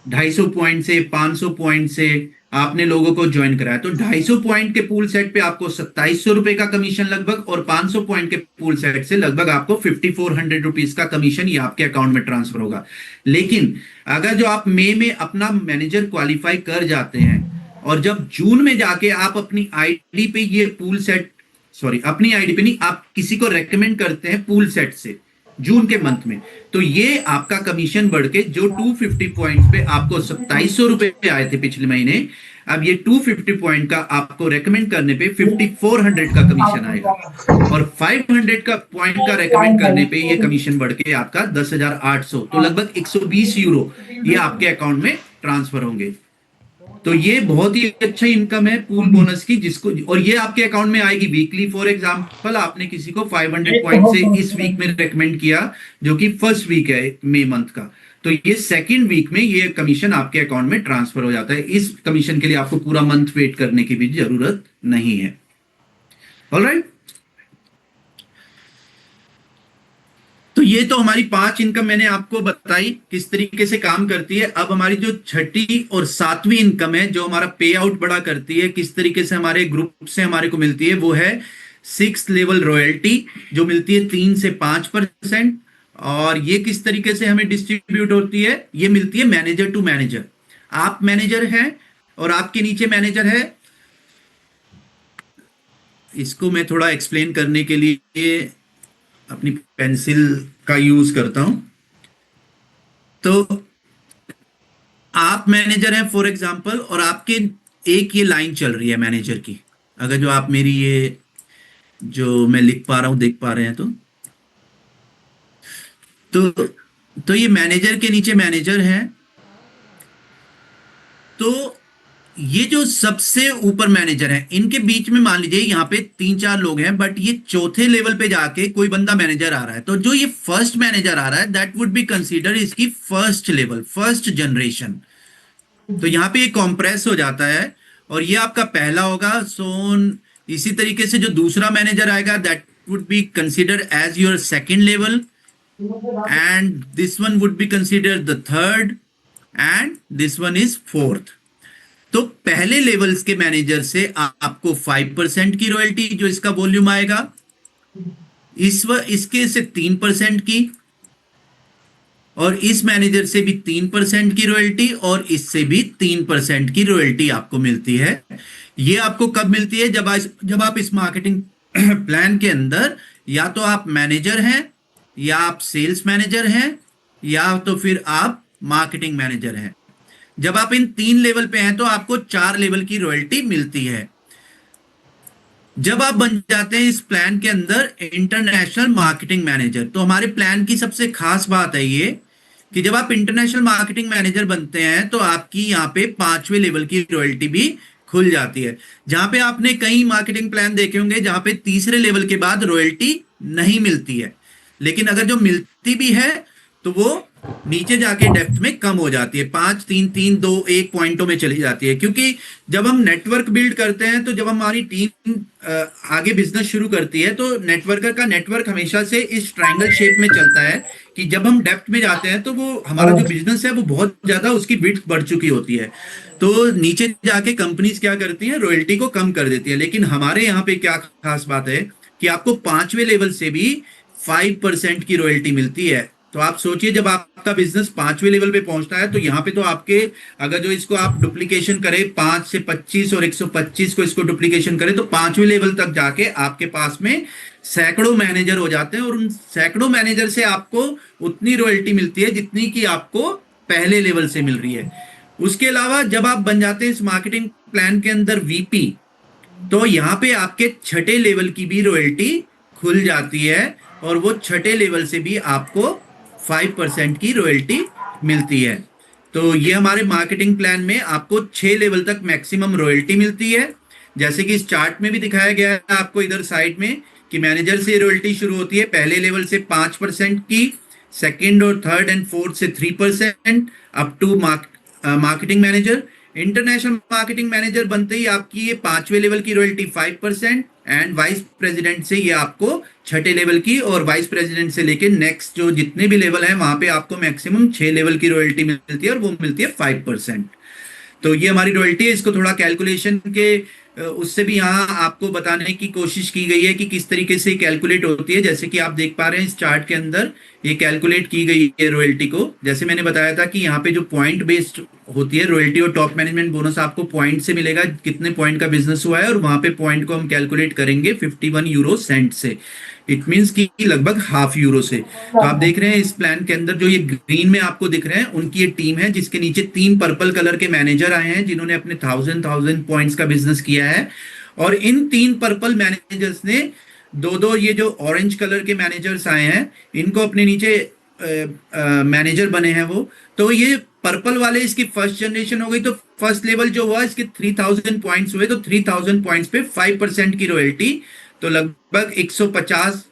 Speaker 2: 250 पॉइंट से, 500 पॉइंट से आपने लोगों को ज्वाइन कराया, तो 250 पॉइंट के पूल सेट पे आपको 2700 रुपए का कमीशन लगभग, और 500 पॉइंट के पूल सेट से लगभग आपको 5400 रुपीज का कमीशन ये आपके अकाउंट में ट्रांसफर होगा। लेकिन अगर जो आप मई में अपना मैनेजर क्वालिफाई कर जाते हैं और जब जून में जाके आप अपनी आईडी पे ये पूल सेट, सॉरी अपनी आईडी पे नहीं, आप किसी को रेकमेंड करते हैं पूल सेट से जून के मंथ में, तो ये आपका कमीशन बढ़ के जो 250 पॉइंट्स पे आपको 2700 रुपए आए थे पिछले महीने, अब ये 250 पॉइंट का आपको रेकमेंड करने पे 5400 का कमीशन आएगा, और 500 का पॉइंट का रेकमेंड करने पे ये कमीशन बढ़ के आपका 10,800, तो लगभग 120 यूरो ये आपके अकाउंट में ट्रांसफर होंगे। तो ये बहुत ही अच्छा इनकम है पूल बोनस की, जिसको, और ये आपके अकाउंट में आएगी वीकली। फॉर एग्जांपल आपने किसी को 500 पॉइंट से इस वीक में रेकमेंड किया, जो कि फर्स्ट वीक है मई मंथ का, तो ये सेकंड वीक में ये कमीशन आपके अकाउंट में ट्रांसफर हो जाता है। इस कमीशन के लिए आपको पूरा मंथ वेट करने की भी जरूरत नहीं है। ऑलराइट, तो ये तो हमारी 5 इनकम मैंने आपको बताई किस तरीके से काम करती है। अब हमारी जो छठी और सातवीं इनकम है, जो हमारा पे आउट बड़ा करती है, किस तरीके से हमारे ग्रुप से हमारे को मिलती है, वो है 6th लेवल रॉयल्टी, जो मिलती है 3 से 5%। और ये किस तरीके से हमें डिस्ट्रीब्यूट होती है, ये मिलती है मैनेजर टू मैनेजर। आप मैनेजर हैं और आपके नीचे मैनेजर है। इसको मैं थोड़ा एक्सप्लेन करने के लिए अपनी पेंसिल का यूज करता हूं। तो आप मैनेजर हैं फॉर एग्जांपल, और आपके एक ये लाइन चल रही है मैनेजर की, अगर जो आप मेरी ये जो मैं लिख पा रहा हूं देख पा रहे हैं, तो ये मैनेजर के नीचे मैनेजर है। तो ये जो सबसे ऊपर मैनेजर है, इनके बीच में मान लीजिए यहाँ पे 3-4 लोग हैं, बट ये चौथे लेवल पे जाके कोई बंदा मैनेजर आ रहा है, तो जो ये फर्स्ट मैनेजर आ रहा है दैट वुड बी कंसीडर इसकी फर्स्ट लेवल, फर्स्ट जनरेशन। तो यहाँ पे ये कॉम्प्रेस हो जाता है और ये आपका पहला होगा। सोन इसी तरीके से जो दूसरा मैनेजर आएगा that would be consider as your second level, and this one would be consider the third, and this one is fourth. तो पहले लेवल्स के मैनेजर से आपको 5% की रॉयल्टी, जो इसका वॉल्यूम आएगा, इसके से 3% की, और इस मैनेजर से भी 3% की रॉयल्टी, और इससे भी 3% की रॉयल्टी आपको मिलती है। ये आपको कब मिलती है, जब आप इस मार्केटिंग प्लान के अंदर या तो आप मैनेजर हैं, या आप सेल्स मैनेजर हैं, या तो फिर आप मार्केटिंग मैनेजर हैं। जब आप इन 3 लेवल पे हैं तो आपको 4 लेवल की रॉयल्टी मिलती है। जब आप बन जाते हैं इस प्लान के अंदर इंटरनेशनल मार्केटिंग मैनेजर, तो हमारे प्लान की सबसे खास बात है ये कि जब आप इंटरनेशनल मार्केटिंग मैनेजर बनते हैं तो आपकी यहाँ पे 5वें लेवल की रॉयल्टी भी खुल जाती है। जहां पे आपने कई मार्केटिंग प्लान देखे होंगे जहां पे तीसरे लेवल के बाद रॉयल्टी नहीं मिलती है, लेकिन अगर जो मिलती भी है तो वो नीचे जाके डेप्थ में कम हो जाती है, 5, 3, 3, 2, 1 पॉइंटों में चली जाती है। क्योंकि जब हम नेटवर्क बिल्ड करते हैं, तो जब हमारी टीम आगे बिजनेस शुरू करती है, तो नेटवर्कर का नेटवर्क हमेशा से इस ट्रायंगल शेप में चलता है कि जब हम डेप्थ में जाते हैं तो वो हमारा जो बिजनेस है वो बहुत ज्यादा उसकी विड्थ बढ़ चुकी होती है, तो नीचे जाके कंपनीज क्या करती हैं, रॉयल्टी को कम कर देती है। लेकिन हमारे यहाँ पे क्या खास बात है कि आपको 5वें लेवल से भी 5% की रॉयल्टी मिलती है। तो आप सोचिए जब आपका बिजनेस 5वें लेवल पे पहुंचता है तो यहाँ पे तो आपके, अगर जो इसको आप डुप्लीकेशन करें 5 से 25 और 125 को इसको डुप्लीकेशन करें, तो 5वें लेवल तक जाके आपके पास में सैकड़ों मैनेजर हो जाते हैं, और उन सैकड़ों मैनेजर से आपको उतनी रॉयल्टी मिलती है जितनी कि आपको पहले लेवल से मिल रही है। उसके अलावा जब आप बन जाते हैं इस मार्केटिंग प्लान के अंदर वीपी, तो यहाँ पे आपके 6ठे लेवल की भी रॉयल्टी खुल जाती है, और वो 6ठे लेवल से भी आपको 5% की रॉयल्टी मिलती है। तो ये हमारे मार्केटिंग प्लान में आपको 6 लेवल तक मैक्सिमम रॉयल्टी मिलती है, जैसे कि इस चार्ट में भी दिखाया गया है आपको इधर साइड में कि मैनेजर से रॉयल्टी शुरू होती है पहले लेवल से 5% की, सेकंड और थर्ड एंड फोर्थ से 3%, up to marketing manager, international marketing manager बनते ही आपकी ये 5वें लेवल की रॉयल्टी 5% एंड वाइस प्रेसिडेंट से ये आपको 6ठे लेवल की, और वाइस प्रेसिडेंट से लेके नेक्स्ट जो जितने भी लेवल हैं वहां पे आपको मैक्सिमम 6 लेवल की रॉयल्टी मिलती है, और वो मिलती है 5%। तो ये हमारी रॉयल्टी है। इसको थोड़ा कैलकुलेशन के उससे भी यहाँ आपको बताने की कोशिश की गई है कि किस तरीके से कैलकुलेट होती है। जैसे कि आप देख पा रहे हैं इस चार्ट के अंदर ये कैलकुलेट की गई है रॉयल्टी को। जैसे मैंने बताया था कि यहाँ पे जो पॉइंट बेस्ड होती है रॉयल्टी और टॉप मैनेजमेंट बोनस, आपको पॉइंट से मिलेगा कितने पॉइंट का बिजनेस हुआ है, और वहां पे पॉइंट को हम कैलकुलेट करेंगे 51 यूरो सेंट से। इट मीन्स कि लगभग हाफ यूरो से। तो आप देख रहे हैं इस प्लान के अंदर जो ये ग्रीन में आपको दिख रहे हैं उनकी ये टीम है, जिसके नीचे 3 पर्पल कलर के मैनेजर आए हैं जिन्होंने अपने 1000 पॉइंट्स का बिजनेस किया है। और इन 3 पर्पल मैनेजर्स ने दो दो ये जो ऑरेंज कलर के मैनेजर्स आए हैं इनको अपने नीचे मैनेजर बने हैं वो। तो ये पर्पल वाले इसकी फर्स्ट जनरेशन हो गई। तो फर्स्ट लेवल जो हुआ इसके 3000 पॉइंट्स हुए, तो 3000 पॉइंट्स पे 5% की रॉयल्टी, तो लगभग 150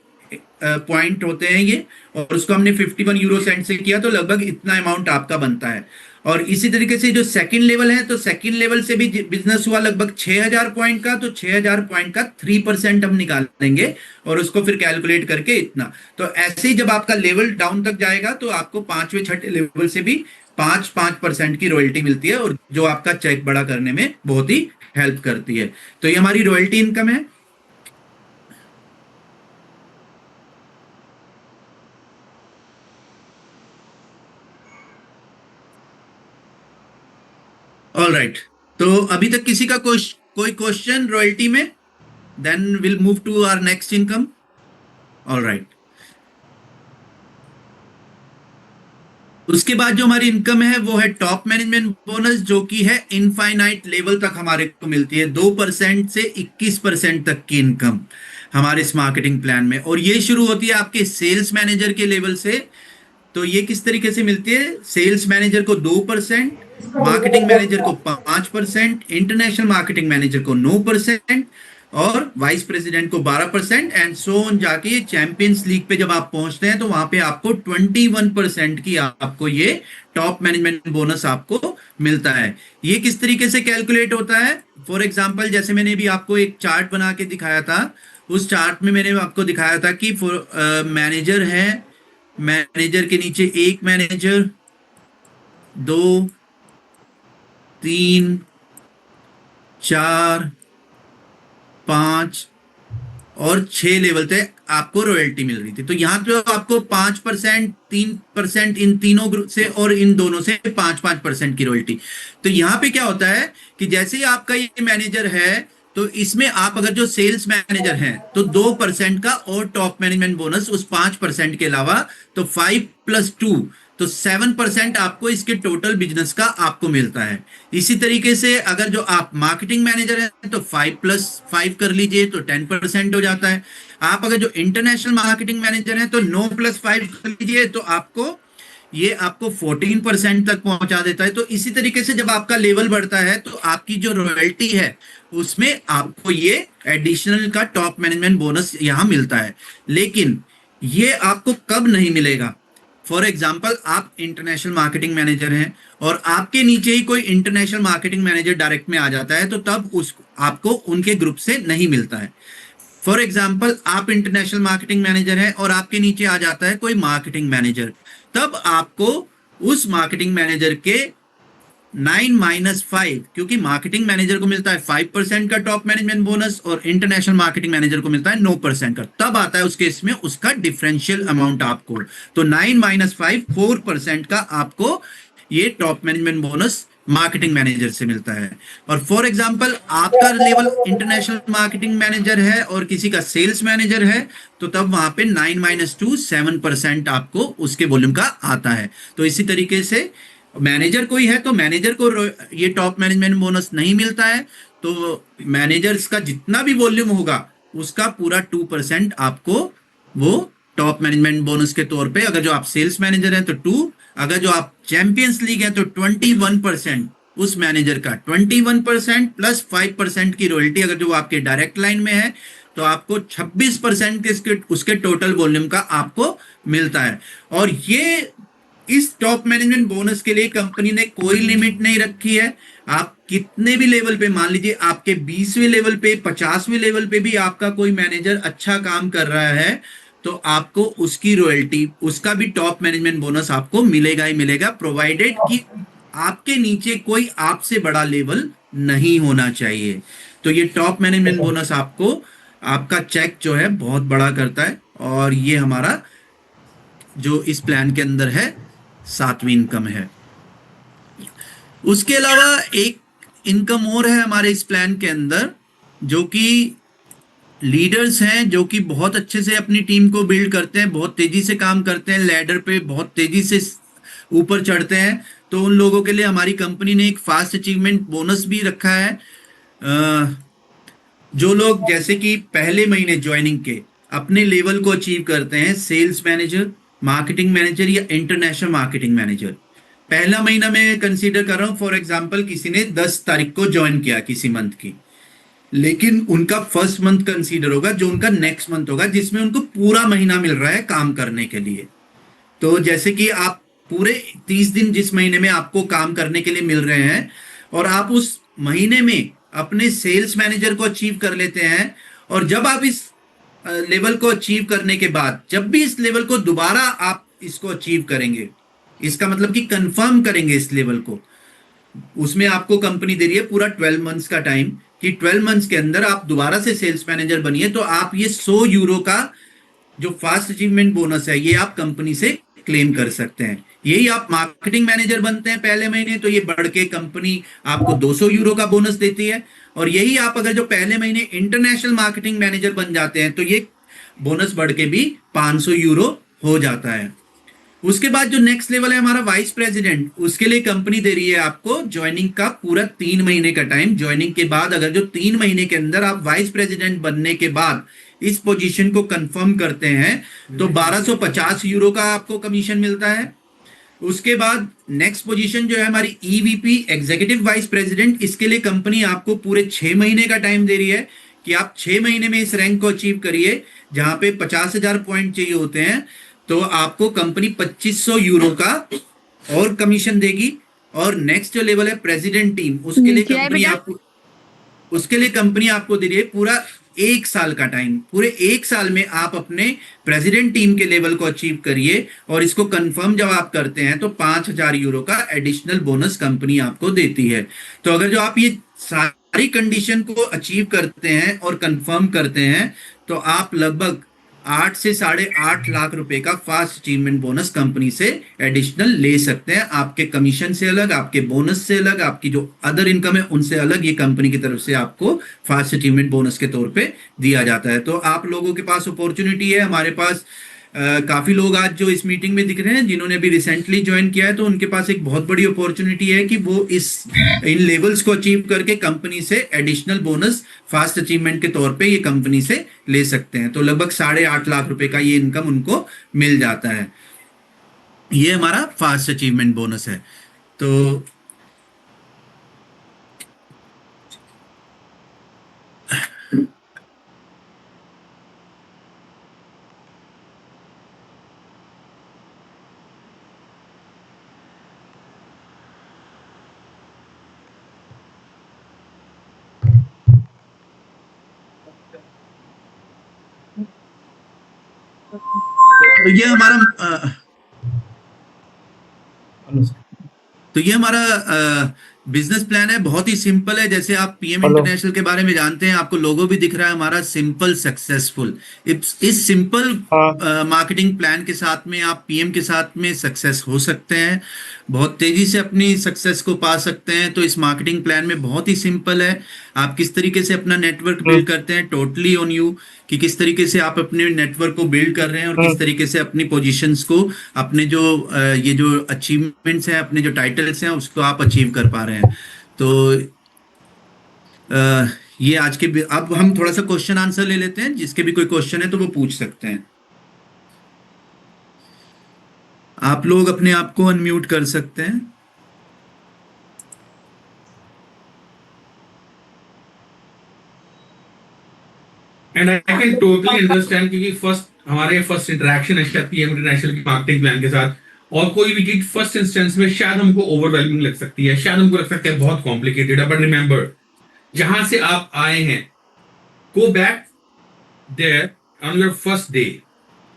Speaker 2: पॉइंट होते हैं ये, और उसको हमने 51 यूरो सेंट से किया, तो लगभग इतना अमाउंट आपका बनता है। और इसी तरीके से जो सेकंड लेवल है, तो सेकंड लेवल से भी बिजनेस हुआ लगभग 6000 पॉइंट का, तो 6000 पॉइंट का 3% हम निकालेंगे और उसको फिर कैलकुलेट करके इतना। तो ऐसे ही जब आपका लेवल डाउन तक जाएगा तो आपको 5वें 6ठे लेवल से भी 5% की रॉयल्टी मिलती है, और जो आपका चेक बड़ा करने में बहुत ही हेल्प करती है। तो ये हमारी रॉयल्टी इनकम है। ऑल राइट, तो अभी तक किसी का कोई क्वेश्चन रॉयल्टी में? Then will move to our next income. All right, उसके बाद जो हमारी इनकम है वो है टॉप मैनेजमेंट बोनस, जो कि है इनफाइनाइट लेवल तक हमारे को मिलती है। 2% से 21% तक की इनकम हमारे इस मार्केटिंग प्लान में, और ये शुरू होती है आपके सेल्स मैनेजर के लेवल से। तो ये किस तरीके से मिलती है? सेल्स मैनेजर को 2%, मार्केटिंग मैनेजर को 5%, इंटरनेशनल मार्केटिंग मैनेजर को 9%, और वाइस प्रेसिडेंट को 12%, एंड सो ऑन जाके चैंपियंस लीग पे जब आप पहुंचते हैं तो वहां पे आपको 21% की आपको ये टॉप मैनेजमेंट बोनस आपको मिलता है। ये किस तरीके से कैलकुलेट होता है? फॉर एग्जाम्पल, जैसे मैंने भी आपको एक चार्ट बना के दिखाया था, उस चार्ट में मैंने आपको दिखाया था कि मैनेजर है, मैनेजर के नीचे एक मैनेजर, 2, 3, 4, 5 और 6 लेवल तक आपको रॉयल्टी मिल रही थी। तो यहाँ पे आपको 5%, 3% इन तीनों ग्रुप से, और इन दोनों से 5% की रॉयल्टी। तो यहाँ पे क्या होता है कि जैसे ही आपका ये मैनेजर है, तो इसमें आप अगर जो सेल्स मैनेजर हैं तो 2% का और टॉप मैनेजमेंट बोनस उस 5% के अलावा, तो 5 + 2 तो 7% आपको इसके टोटल बिजनेस का आपको मिलता है। इसी तरीके से अगर जो आप मार्केटिंग मैनेजर हैं तो 5 + 5 कर लीजिए तो 10% हो जाता है। आप अगर जो इंटरनेशनल मार्केटिंग मैनेजर हैं तो 9 + 5 कर लीजिए तो ये आपको 14% तक पहुंचा देता है। तो इसी तरीके से जब आपका लेवल बढ़ता है तो आपकी जो रॉयल्टी है उसमें आपको ये एडिशनल का टॉप मैनेजमेंट बोनस यहां मिलता है। लेकिन ये आपको कब नहीं मिलेगा? फॉर एग्जाम्पल, आप इंटरनेशनल मार्केटिंग मैनेजर हैं और आपके नीचे ही कोई इंटरनेशनल मार्केटिंग मैनेजर डायरेक्ट में आ जाता है, तो तब आपको उनके ग्रुप से नहीं मिलता है। फॉर एग्जाम्पल, आप इंटरनेशनल मार्केटिंग मैनेजर हैं और आपके नीचे आ जाता है कोई मार्केटिंग मैनेजर, तब आपको उस मार्केटिंग मैनेजर के 9 - 5, क्योंकि मार्केटिंग मैनेजर को मिलता है 5% का टॉप मैनेजमेंट बोनस और इंटरनेशनल मार्केटिंग मैनेजर को मिलता है 9% का, तब आता है उस केस में उसका डिफरेंशियल अमाउंट आपको। तो 9 - 5 4% का आपको ये top management bonus marketing manager से मिलता है। और फॉर एग्जांपल, आपका लेवल इंटरनेशनल मार्केटिंग मैनेजर है और किसी का सेल्स मैनेजर है, तो तब वहां पे 9 - 2 7% आपको उसके वॉल्यूम का आता है। तो इसी तरीके से मैनेजर कोई है तो मैनेजर को ये टॉप मैनेजमेंट बोनस नहीं मिलता है, तो मैनेजर्स का जितना भी वॉल्यूम होगा उसका पूरा 2% आपको वो टॉप मैनेजमेंट बोनस के तौर पे, अगर जो आप सेल्स मैनेजर हैं तो 2, अगर जो आप चैंपियंस लीग है तो 21% उस मैनेजर का, 21% + 5% की रॉयल्टी अगर जो आपके डायरेक्ट लाइन में है तो आपको 26% के उसके टोटल वॉल्यूम का आपको मिलता है। और ये इस टॉप मैनेजमेंट बोनस के लिए कंपनी ने कोई लिमिट नहीं रखी है। आप कितने भी लेवल पे, मान लीजिए आपके 20वें लेवल पे, 50वें लेवल पे भी आपका कोई मैनेजर अच्छा काम कर रहा है, तो आपको उसकी रॉयल्टी, उसका भी टॉप मैनेजमेंट बोनस आपको मिलेगा ही मिलेगा, प्रोवाइडेड कि आपके नीचे कोई आपसे बड़ा लेवल नहीं होना चाहिए। तो ये टॉप मैनेजमेंट बोनस आपको, आपका चेक जो है बहुत बड़ा करता है। और ये हमारा जो इस प्लान के अंदर है, 7वीं इनकम है। उसके अलावा एक इनकम और है हमारे इस प्लान के अंदर, जो कि लीडर्स हैं, जो कि बहुत अच्छे से अपनी टीम को बिल्ड करते हैं, बहुत तेजी से काम करते हैं, लैडर पे बहुत तेजी से ऊपर चढ़ते हैं। तो उन लोगों के लिए हमारी कंपनी ने एक फास्ट अचीवमेंट बोनस भी रखा है। जो लोग जैसे कि पहले महीने ज्वाइनिंग के अपने लेवल को अचीव करते हैं, सेल्स मैनेजर, मार्केटिंग मैनेजर या इंटरनेशनल मार्केटिंग मैनेजर, पहला महीना मैं कंसीडर कर रहा हूं। फॉर एग्जांपल किसी ने 10 तारीख को ज्वाइन किया किसी मंथ की, लेकिन उनका फर्स्ट मंथ कंसीडर होगा जो उनका नेक्स्ट मंथ होगा, जिसमें उनको पूरा महीना मिल रहा है काम करने के लिए। तो जैसे कि आप पूरे 30 दिन जिस महीने में आपको काम करने के लिए मिल रहे हैं, और आप उस महीने में अपने सेल्स मैनेजर को अचीव कर लेते हैं, और जब आप इस लेवल को अचीव करने के बाद जब भी इस लेवल को दोबारा आप इसको अचीव करेंगे, इसका मतलब कि कंफर्म करेंगे इस लेवल को, उसमें आपको कंपनी दे रही है पूरा 12 मंथ्स का टाइम, कि 12 मंथ्स के अंदर आप दोबारा से सेल्स मैनेजर बनिए, तो आप ये 100 यूरो का जो फास्ट अचीवमेंट बोनस है, ये आप कंपनी से क्लेम कर सकते हैं। यही आप मार्केटिंग मैनेजर बनते हैं पहले महीने, तो ये बढ़ के कंपनी आपको 200 यूरो का बोनस देती है। और यही आप अगर जो पहले महीने इंटरनेशनल मार्केटिंग मैनेजर बन जाते हैं, तो ये बोनस बढ़ के भी 500 यूरो हो जाता है। उसके बाद जो नेक्स्ट लेवल है हमारा वाइस प्रेसिडेंट, उसके लिए कंपनी दे रही है आपको ज्वाइनिंग का पूरा 3 महीने का टाइम। ज्वाइनिंग के बाद अगर जो 3 महीने के अंदर आप वाइस प्रेसिडेंट बनने के बाद इस पोजीशन को कंफर्म करते हैं, तो 1250 यूरो का आपको कमीशन मिलता है। उसके बाद नेक्स्ट पोजीशन जो है हमारी ईवीपी, एग्जीक्यूटिव वाइस प्रेसिडेंट, इसके लिए कंपनी आपको पूरे 6 महीने का टाइम दे रही है कि आप 6 महीने में इस रैंक को अचीव करिए, जहां पे 50,000 पॉइंट चाहिए होते हैं। तो आपको कंपनी 2500 यूरो का और कमीशन देगी। और नेक्स्ट जो लेवल है प्रेसिडेंट टीम, उसके लिए कंपनी आपको दे रही है पूरा 1 साल का टाइम। पूरे 1 साल में आप अपने प्रेसिडेंट टीम के लेवल को अचीव करिए, और इसको कंफर्म जब आप करते हैं तो 5,000 यूरो का एडिशनल बोनस कंपनी आपको देती है। तो अगर जो आप ये सारी कंडीशन को अचीव करते हैं और कंफर्म करते हैं, तो आप लगभग 8 से 8.5 लाख रुपए का फास्ट अचीवमेंट बोनस कंपनी से एडिशनल ले सकते हैं। आपके कमीशन से अलग, आपके बोनस से अलग, आपकी जो अदर इनकम है उनसे अलग, ये कंपनी की तरफ से आपको फास्ट अचीवमेंट बोनस के तौर पे दिया जाता है। तो आप लोगों के पास अपॉर्चुनिटी है। हमारे पास काफी लोग आज जो इस मीटिंग में दिख रहे हैं, जिन्होंने अभी रिसेंटली ज्वाइन किया है, तो उनके पास एक बहुत बड़ी अपॉर्चुनिटी है कि वो इन लेवल्स को अचीव करके कंपनी से एडिशनल बोनस फास्ट अचीवमेंट के तौर पे ये कंपनी से ले सकते हैं। तो लगभग 8.5 लाख रुपए का ये इनकम उनको मिल जाता है। ये हमारा फास्ट अचीवमेंट बोनस है। तो ये हमारा तो ये हमारा बिजनेस प्लान है, बहुत ही सिंपल है। जैसे आप पीएम इंटरनेशनल के बारे में जानते हैं, आपको लोगो भी दिख रहा है हमारा, सिंपल सक्सेसफुल। इस सिंपल मार्केटिंग प्लान के साथ में आप पीएम के साथ में सक्सेस हो सकते हैं, बहुत तेजी से अपनी सक्सेस को पा सकते हैं। तो इस मार्केटिंग प्लान में बहुत ही सिंपल है, आप किस तरीके से अपना नेटवर्क बिल्ड करते हैं, टोटली ऑन यू, कि किस तरीके से आप अपने नेटवर्क को बिल्ड कर रहे हैं, और किस तरीके से अपनी पोजीशंस को, अपने जो ये जो अचीवमेंट्स हैं, अपने जो टाइटल्स हैं, उसको आप अचीव कर पा रहे हैं। तो ये आज के, अब हम थोड़ा सा क्वेश्चन आंसर ले लेते हैं। जिसके भी कोई क्वेश्चन है तो वो पूछ सकते हैं। आप लोग अपने आप को अनम्यूट कर सकते हैं।
Speaker 1: And I can totally understand, क्योंकि हमारे फर्स्ट इंटरेक्शन है पीएम इंटरनेशनल की मार्केटिंग प्लान के साथ, और कोई भी चीज फर्स्ट इंस्टेंस में शायद हमको ओवरवेलमिंग लग सकती है, शायद हमको लग सकता है बहुत कॉम्प्लिकेटेड है, बट रिमेंबर जहां से आप आए हैं, go back there on your first day.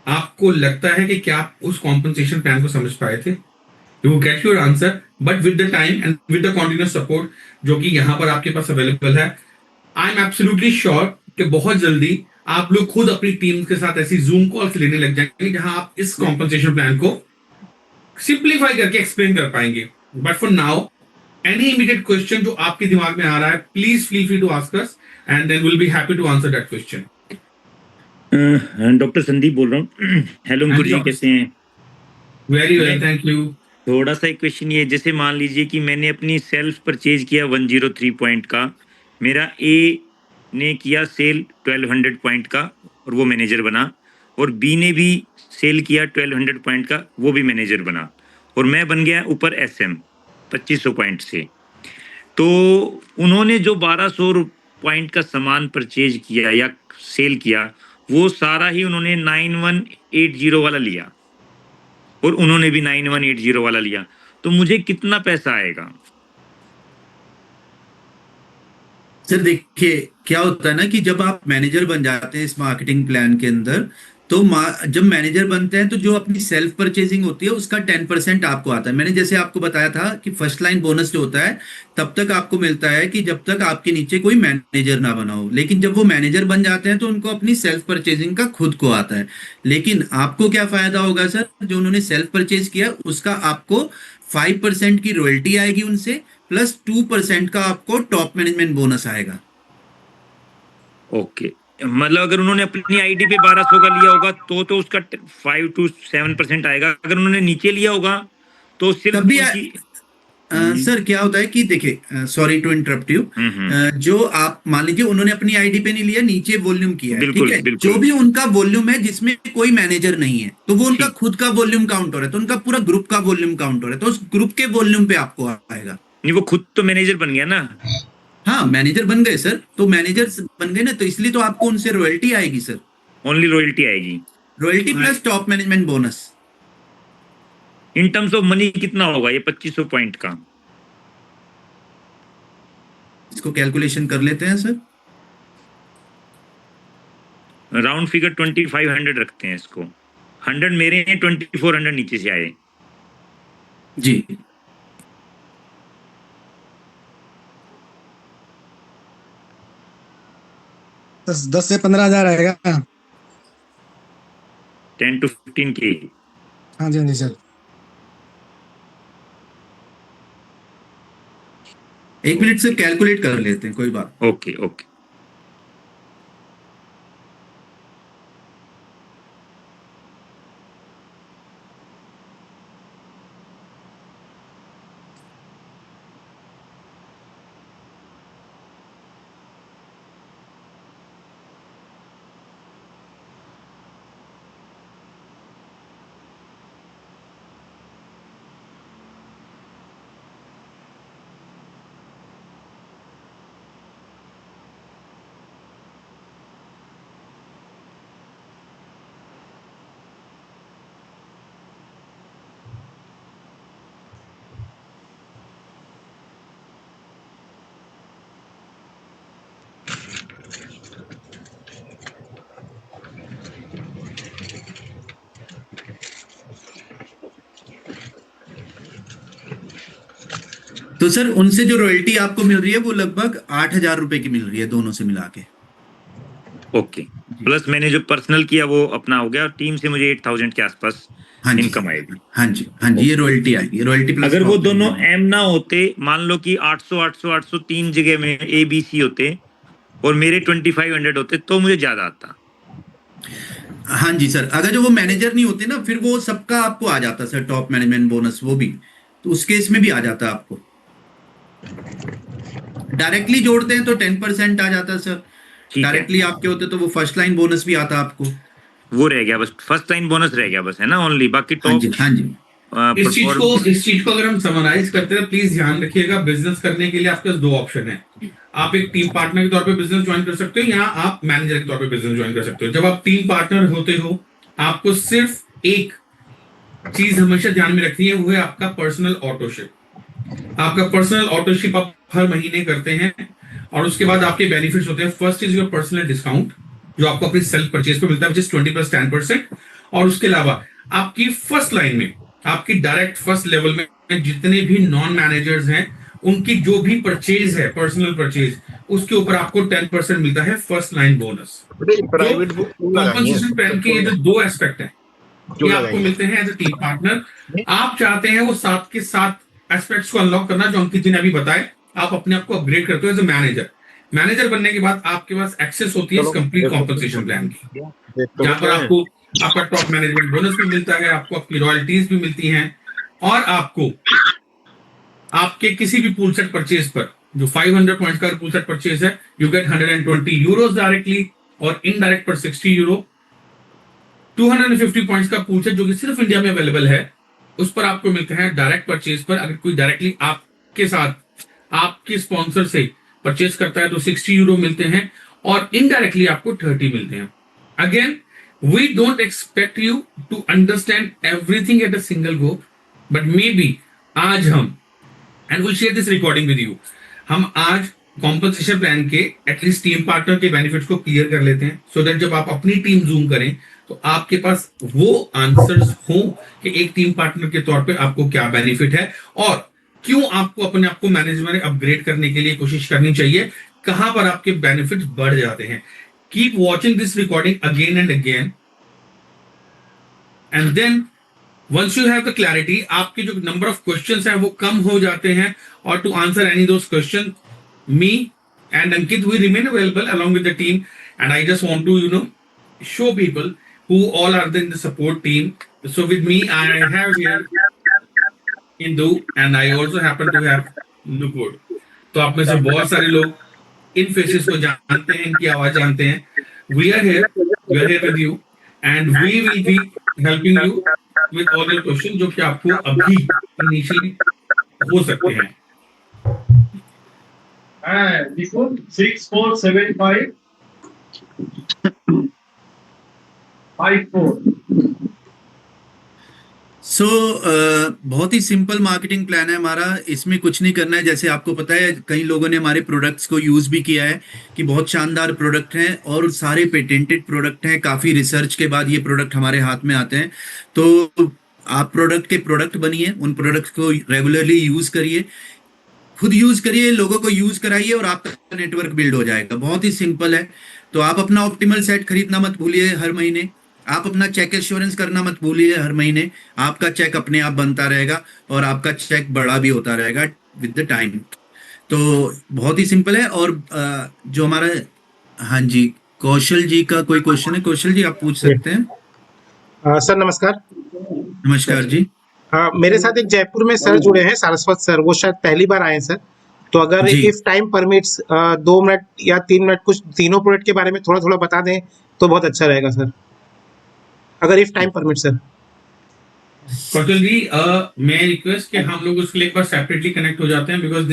Speaker 1: आपको लगता है कि क्या आप उस कॉम्पनसेशन प्लान को समझ पाए थे? You get your answer, but with the time and with the continuous support जो कि यहाँ पर आपके पास अवेलेबल है, आई एम एब्सोल्युटली श्योर कि बहुत जल्दी आप लोग खुद अपनी टीम के साथ ऐसी जूम कॉल्स लेने लग जाएंगे जहां आप इस कॉम्पनसेशन प्लान को सिंप्लीफाई करके एक्सप्लेन कर पाएंगे। But for now, any immediate question जो आपके दिमाग में आ रहा है, please feel free to ask us and then will be happy to answer that question.
Speaker 4: Doctor Sandeep बोल रहा हूँ। हेलो अंकुर जी, कैसे हैं?
Speaker 1: Very well, thank you.
Speaker 4: थोड़ा सा एक क्वेश्चन ये, जैसे मान लीजिए कि मैंने अपनी सेल्फ परचेज किया 103 पॉइंट का, मेरा ए ने किया सेल 1200 पॉइंट का और वो मैनेजर बना, और बी ने भी सेल किया 1200 पॉइंट का, वो भी मैनेजर बना, और मैं बन गया ऊपर एसएम 2500 पॉइंट से। तो उन्होंने जो 1200 पॉइंट का सामान परचेज किया या सेल किया, वो सारा ही उन्होंने 9180 वाला लिया, और उन्होंने भी 9180 वाला लिया, तो मुझे कितना पैसा आएगा?
Speaker 2: सर देखिए, क्या होता है ना कि जब आप मैनेजर बन जाते हैं इस मार्केटिंग प्लान के अंदर, तो जब मैनेजर बनते हैं तो जो अपनी सेल्फ परचेजिंग होती है उसका 10% आपको आता है। मैंने जैसे आपको बताया था कि फर्स्ट लाइन बोनस जो होता है तब तक आपको मिलता है कि जब तक आपके नीचे कोई मैनेजर ना बना हो, लेकिन जब वो मैनेजर बन जाते हैं तो उनको अपनी सेल्फ परचेजिंग का खुद को आता है। लेकिन आपको क्या फायदा होगा सर, जो उन्होंने सेल्फ परचेज किया उसका आपको 5% की रॉयल्टी आएगी उनसे, प्लस 2% का आपको टॉप मैनेजमेंट बोनस आएगा।
Speaker 4: ओके, मतलब अगर उन्होंने अपनी आईडी पे 1200 का लिया होगा तो उसका 5 to 7% आएगा। अगर उन्होंने नीचे लिया होगा तो सिर्फ
Speaker 2: तब भी
Speaker 4: उनकी
Speaker 2: सर क्या होता है कि देखिए, सॉरी टू इंटरप्ट यू, जो आप मान लीजिए उन्होंने अपनी आईडी पे नहीं लिया, नीचे वॉल्यूम किया है,
Speaker 4: बिल्कुल
Speaker 2: ठीक है,
Speaker 4: बिल्कुल
Speaker 2: जो भी उनका वॉल्यूम है जिसमें कोई मैनेजर नहीं है तो वो उनका
Speaker 4: ठीक।
Speaker 2: खुद का वॉल्यूम काउंट हो रहा है, तो उनका पूरा ग्रुप का वॉल्यूम काउंट हो रहा है, तो उस ग्रुप के वॉल्यूम पे आपको आएगा।
Speaker 4: नहीं, वो खुद तो मैनेजर बन गया ना।
Speaker 2: हाँ, मैनेजर बन गए सर, तो मैनेजर बन गए ना, तो इसलिए तो आपको उनसे रॉयल्टी आएगी सर,
Speaker 4: ओनली रॉयल्टी आएगी।
Speaker 2: Royalty plus top management bonus.
Speaker 4: In terms of money कितना होगा ये 2500 पॉइंट का?
Speaker 2: इसको कैलकुलेशन कर लेते हैं सर।
Speaker 4: राउंड फिगर 2500 रखते हैं इसको। 100 मेरे हैं, 2400 नीचे से आए
Speaker 2: जी।
Speaker 5: दस से 15,000 आएगा।
Speaker 4: 10 to 15K।
Speaker 5: हाँ जी, हाँ जी सर।
Speaker 2: एक मिनट से कैलकुलेट कर लेते हैं, कोई बात।
Speaker 4: Okay okay.
Speaker 2: तो सर उनसे जो रॉयल्टी आपको मिल रही है वो लगभग 8,000 रुपए की मिल रही है दोनों से मिला के।
Speaker 4: ओके, प्लस मैंने जो पर्सनल किया वो अपना हो गया, टीम से मुझे 8000 के आसपास
Speaker 2: हाँ जी,
Speaker 4: इनकम आएगी।
Speaker 2: हाँ जी, हाँ जी, ये रॉयल्टी आएगी, रॉयल्टी प्लस।
Speaker 4: अगर वो दोनों एम ना होते, मान लो कि 800 800 800 तीन जगह में ए बी सी होते और मेरे 2500 होते तो मुझे ज्यादा आता।
Speaker 2: हाँ जी सर, अगर जो वो मैनेजर नहीं होते ना, फिर वो सबका आपको आ जाता सर टॉप मैनेजमेंट बोनस, वो भी तो उस केस में भी आ जाता आपको। डायरेक्टली जोड़ते हैं तो 10% आ जाता सर, डायरेक्टली आपके होते तो वो फर्स्ट लाइन बोनस भी आता आपको।
Speaker 4: वो रह गया बस, फर्स्ट लाइन बोनस रह गया बस, है ना ओनली, बाकी
Speaker 2: हाँ
Speaker 4: टॉप।
Speaker 2: जी, हाँ जी।
Speaker 1: इस चीज को अगर हम समराइज करते हैं, प्लीज ध्यान रखिएगा, बिजनेस करने के लिए आपके पास दो ऑप्शन है। आप एक टीम पार्टनर के तौर पे बिजनेस ज्वाइन कर सकते हो या आप मैनेजर के तौर पे बिजनेस ज्वाइन कर सकते हो। जब आप टीम पार्टनर होते हो, आपको सिर्फ एक चीज हमेशा ध्यान में रखनी है, वो है आपका पर्सनल ऑटोशिप। आपका पर्सनल ऑटोशिप आप हर महीने करते हैं, और उसके बाद आपके बेनिफिट्स होते हैं। First is your personal discount, जो आपको अपनी सेल्फ परचेज पे मिलता है, विच इज 20 + 10%। और उसके अलावा आपकी फर्स्ट लाइन में, आपकी डायरेक्ट फर्स्ट लेवल में जितने भी नॉन मैनेजर्स हैं, उनकी जो भी परचेज है, पर्सनल परचेज, उसके ऊपर आपको 10% मिलता है फर्स्ट लाइन बोनस। तो
Speaker 6: प्राइवेट बुक
Speaker 1: कॉम्पनसेशन प्लान के ये जो दो एस्पेक्ट हैं, ये आपको मिलते हैं एज ए टीम पार्टनर। आप चाहते हैं वो सात के सात एस्पेक्ट्स को अनलॉक करना, जो अंकित जी ने अभी बताए। आप अपने आप को अपग्रेड करते हो एज ए मैनेजर। मैनेजर बनने के बाद आपके पास एक्सेस होती है इस कंप्लीट कॉम्पनसेशन प्लान की, जहां पर आपको आपका टॉप मैनेजमेंट बोनस भी मिलता है, आपको आपकी रॉयल्टीज भी मिलती हैं, और आपको आपके किसी भी पूल सेट परचेज पर, जो 500 पॉइंट का पूल सेट परचेज है, यू गेट 120 यूरोज डायरेक्टली, और इनडायरेक्ट पर 60 यूरो। 250 पॉइंट्स का पूल सेट जो कि सिर्फ इंडिया में अवेलेबल है, उस पर आपको मिलते हैं डायरेक्ट परचेज पर। अगर कोई डायरेक्टली आपके साथ आपके स्पॉन्सर से परचेज करता है तो 60 यूरो मिलते हैं, और इनडायरेक्टली आपको 30 मिलते हैं। Again, we don't expect you to understand everything at a single go, but maybe आज हम, and will share this recording with you, हम आज कॉम्पनसेशन प्लान के एटलीस्ट टीम पार्टनर के बेनिफिट्स को क्लियर कर लेते हैं, सो दैट जब आप अपनी टीम जूम करें तो आपके पास वो आंसर्स हो कि एक टीम पार्टनर के तौर पे आपको क्या बेनिफिट है, और क्यों आपको अपने आप को मैनेजमेंट अपग्रेड करने के लिए कोशिश करनी चाहिए, कहां पर आपके बेनिफिट्स बढ़ जाते हैं। Keep watching this recording again and again, and then once you have the clarity, आपके जो नंबर ऑफ क्वेश्चंस हैं वो कम हो जाते हैं, और to answer any those question, me and Ankit, we remain available along with the team. And I just want to, show people who all are in the support team. So with me, I have here Indu, and I also happen to have Nupur. तो आप में से बहुत सारे लोग इन faces को जानते हैं, इनकी आवाज जानते हैं। We are here with you, and we will be helping you with all your questions, जो कि आपको अभी इनिशियली हो सकते हैं।
Speaker 7: देखो 6475 54।
Speaker 2: सो बहुत ही सिंपल मार्केटिंग प्लान है हमारा। इसमें कुछ नहीं करना है। जैसे आपको पता है, कई लोगों ने हमारे प्रोडक्ट्स को यूज़ भी किया है कि बहुत शानदार प्रोडक्ट हैं और सारे पेटेंटेड प्रोडक्ट हैं। काफ़ी रिसर्च के बाद ये प्रोडक्ट हमारे हाथ में आते हैं। तो आप प्रोडक्ट बनिए, उन प्रोडक्ट्स को रेगुलरली यूज़ करिए, खुद यूज़ करिए, लोगों को यूज़ कराइए, और आपका नेटवर्क बिल्ड हो जाएगा। बहुत ही सिंपल है। तो आप अपना ऑप्टिमल सेट खरीदना मत भूलिए हर महीने। आप अपना चेक एश्योरेंस करना मत भूलिए हर महीने। आपका चेक अपने आप बनता रहेगा और आपका चेक बड़ा भी होता रहेगा विद द टाइम। तो बहुत ही सिंपल है। और जो हमारा, हाँ जी, कौशल जी का कोई क्वेश्चन है? कौशल जी, आप पूछ सकते हैं।
Speaker 6: सर नमस्कार।
Speaker 2: नमस्कार जी।
Speaker 6: मेरे साथ एक जयपुर में सर जुड़े हैं, सारस्वत सर। वो शायद पहली बार आए हैं सर। तो अगर
Speaker 2: जी।
Speaker 6: इफ टाइम परमिट्स 2 मिनट या 3 मिनट कुछ तीनों प्रोडक्ट के बारे में थोड़ा थोड़ा बता दें तो बहुत अच्छा रहेगा सर, अगर इफ टाइम परमिट सर।
Speaker 1: कौशल जी, मैं रिक्वेस्ट कि हम लोग उसके लिए एक बार सेपरेटली कनेक्ट हो जाते हैं, because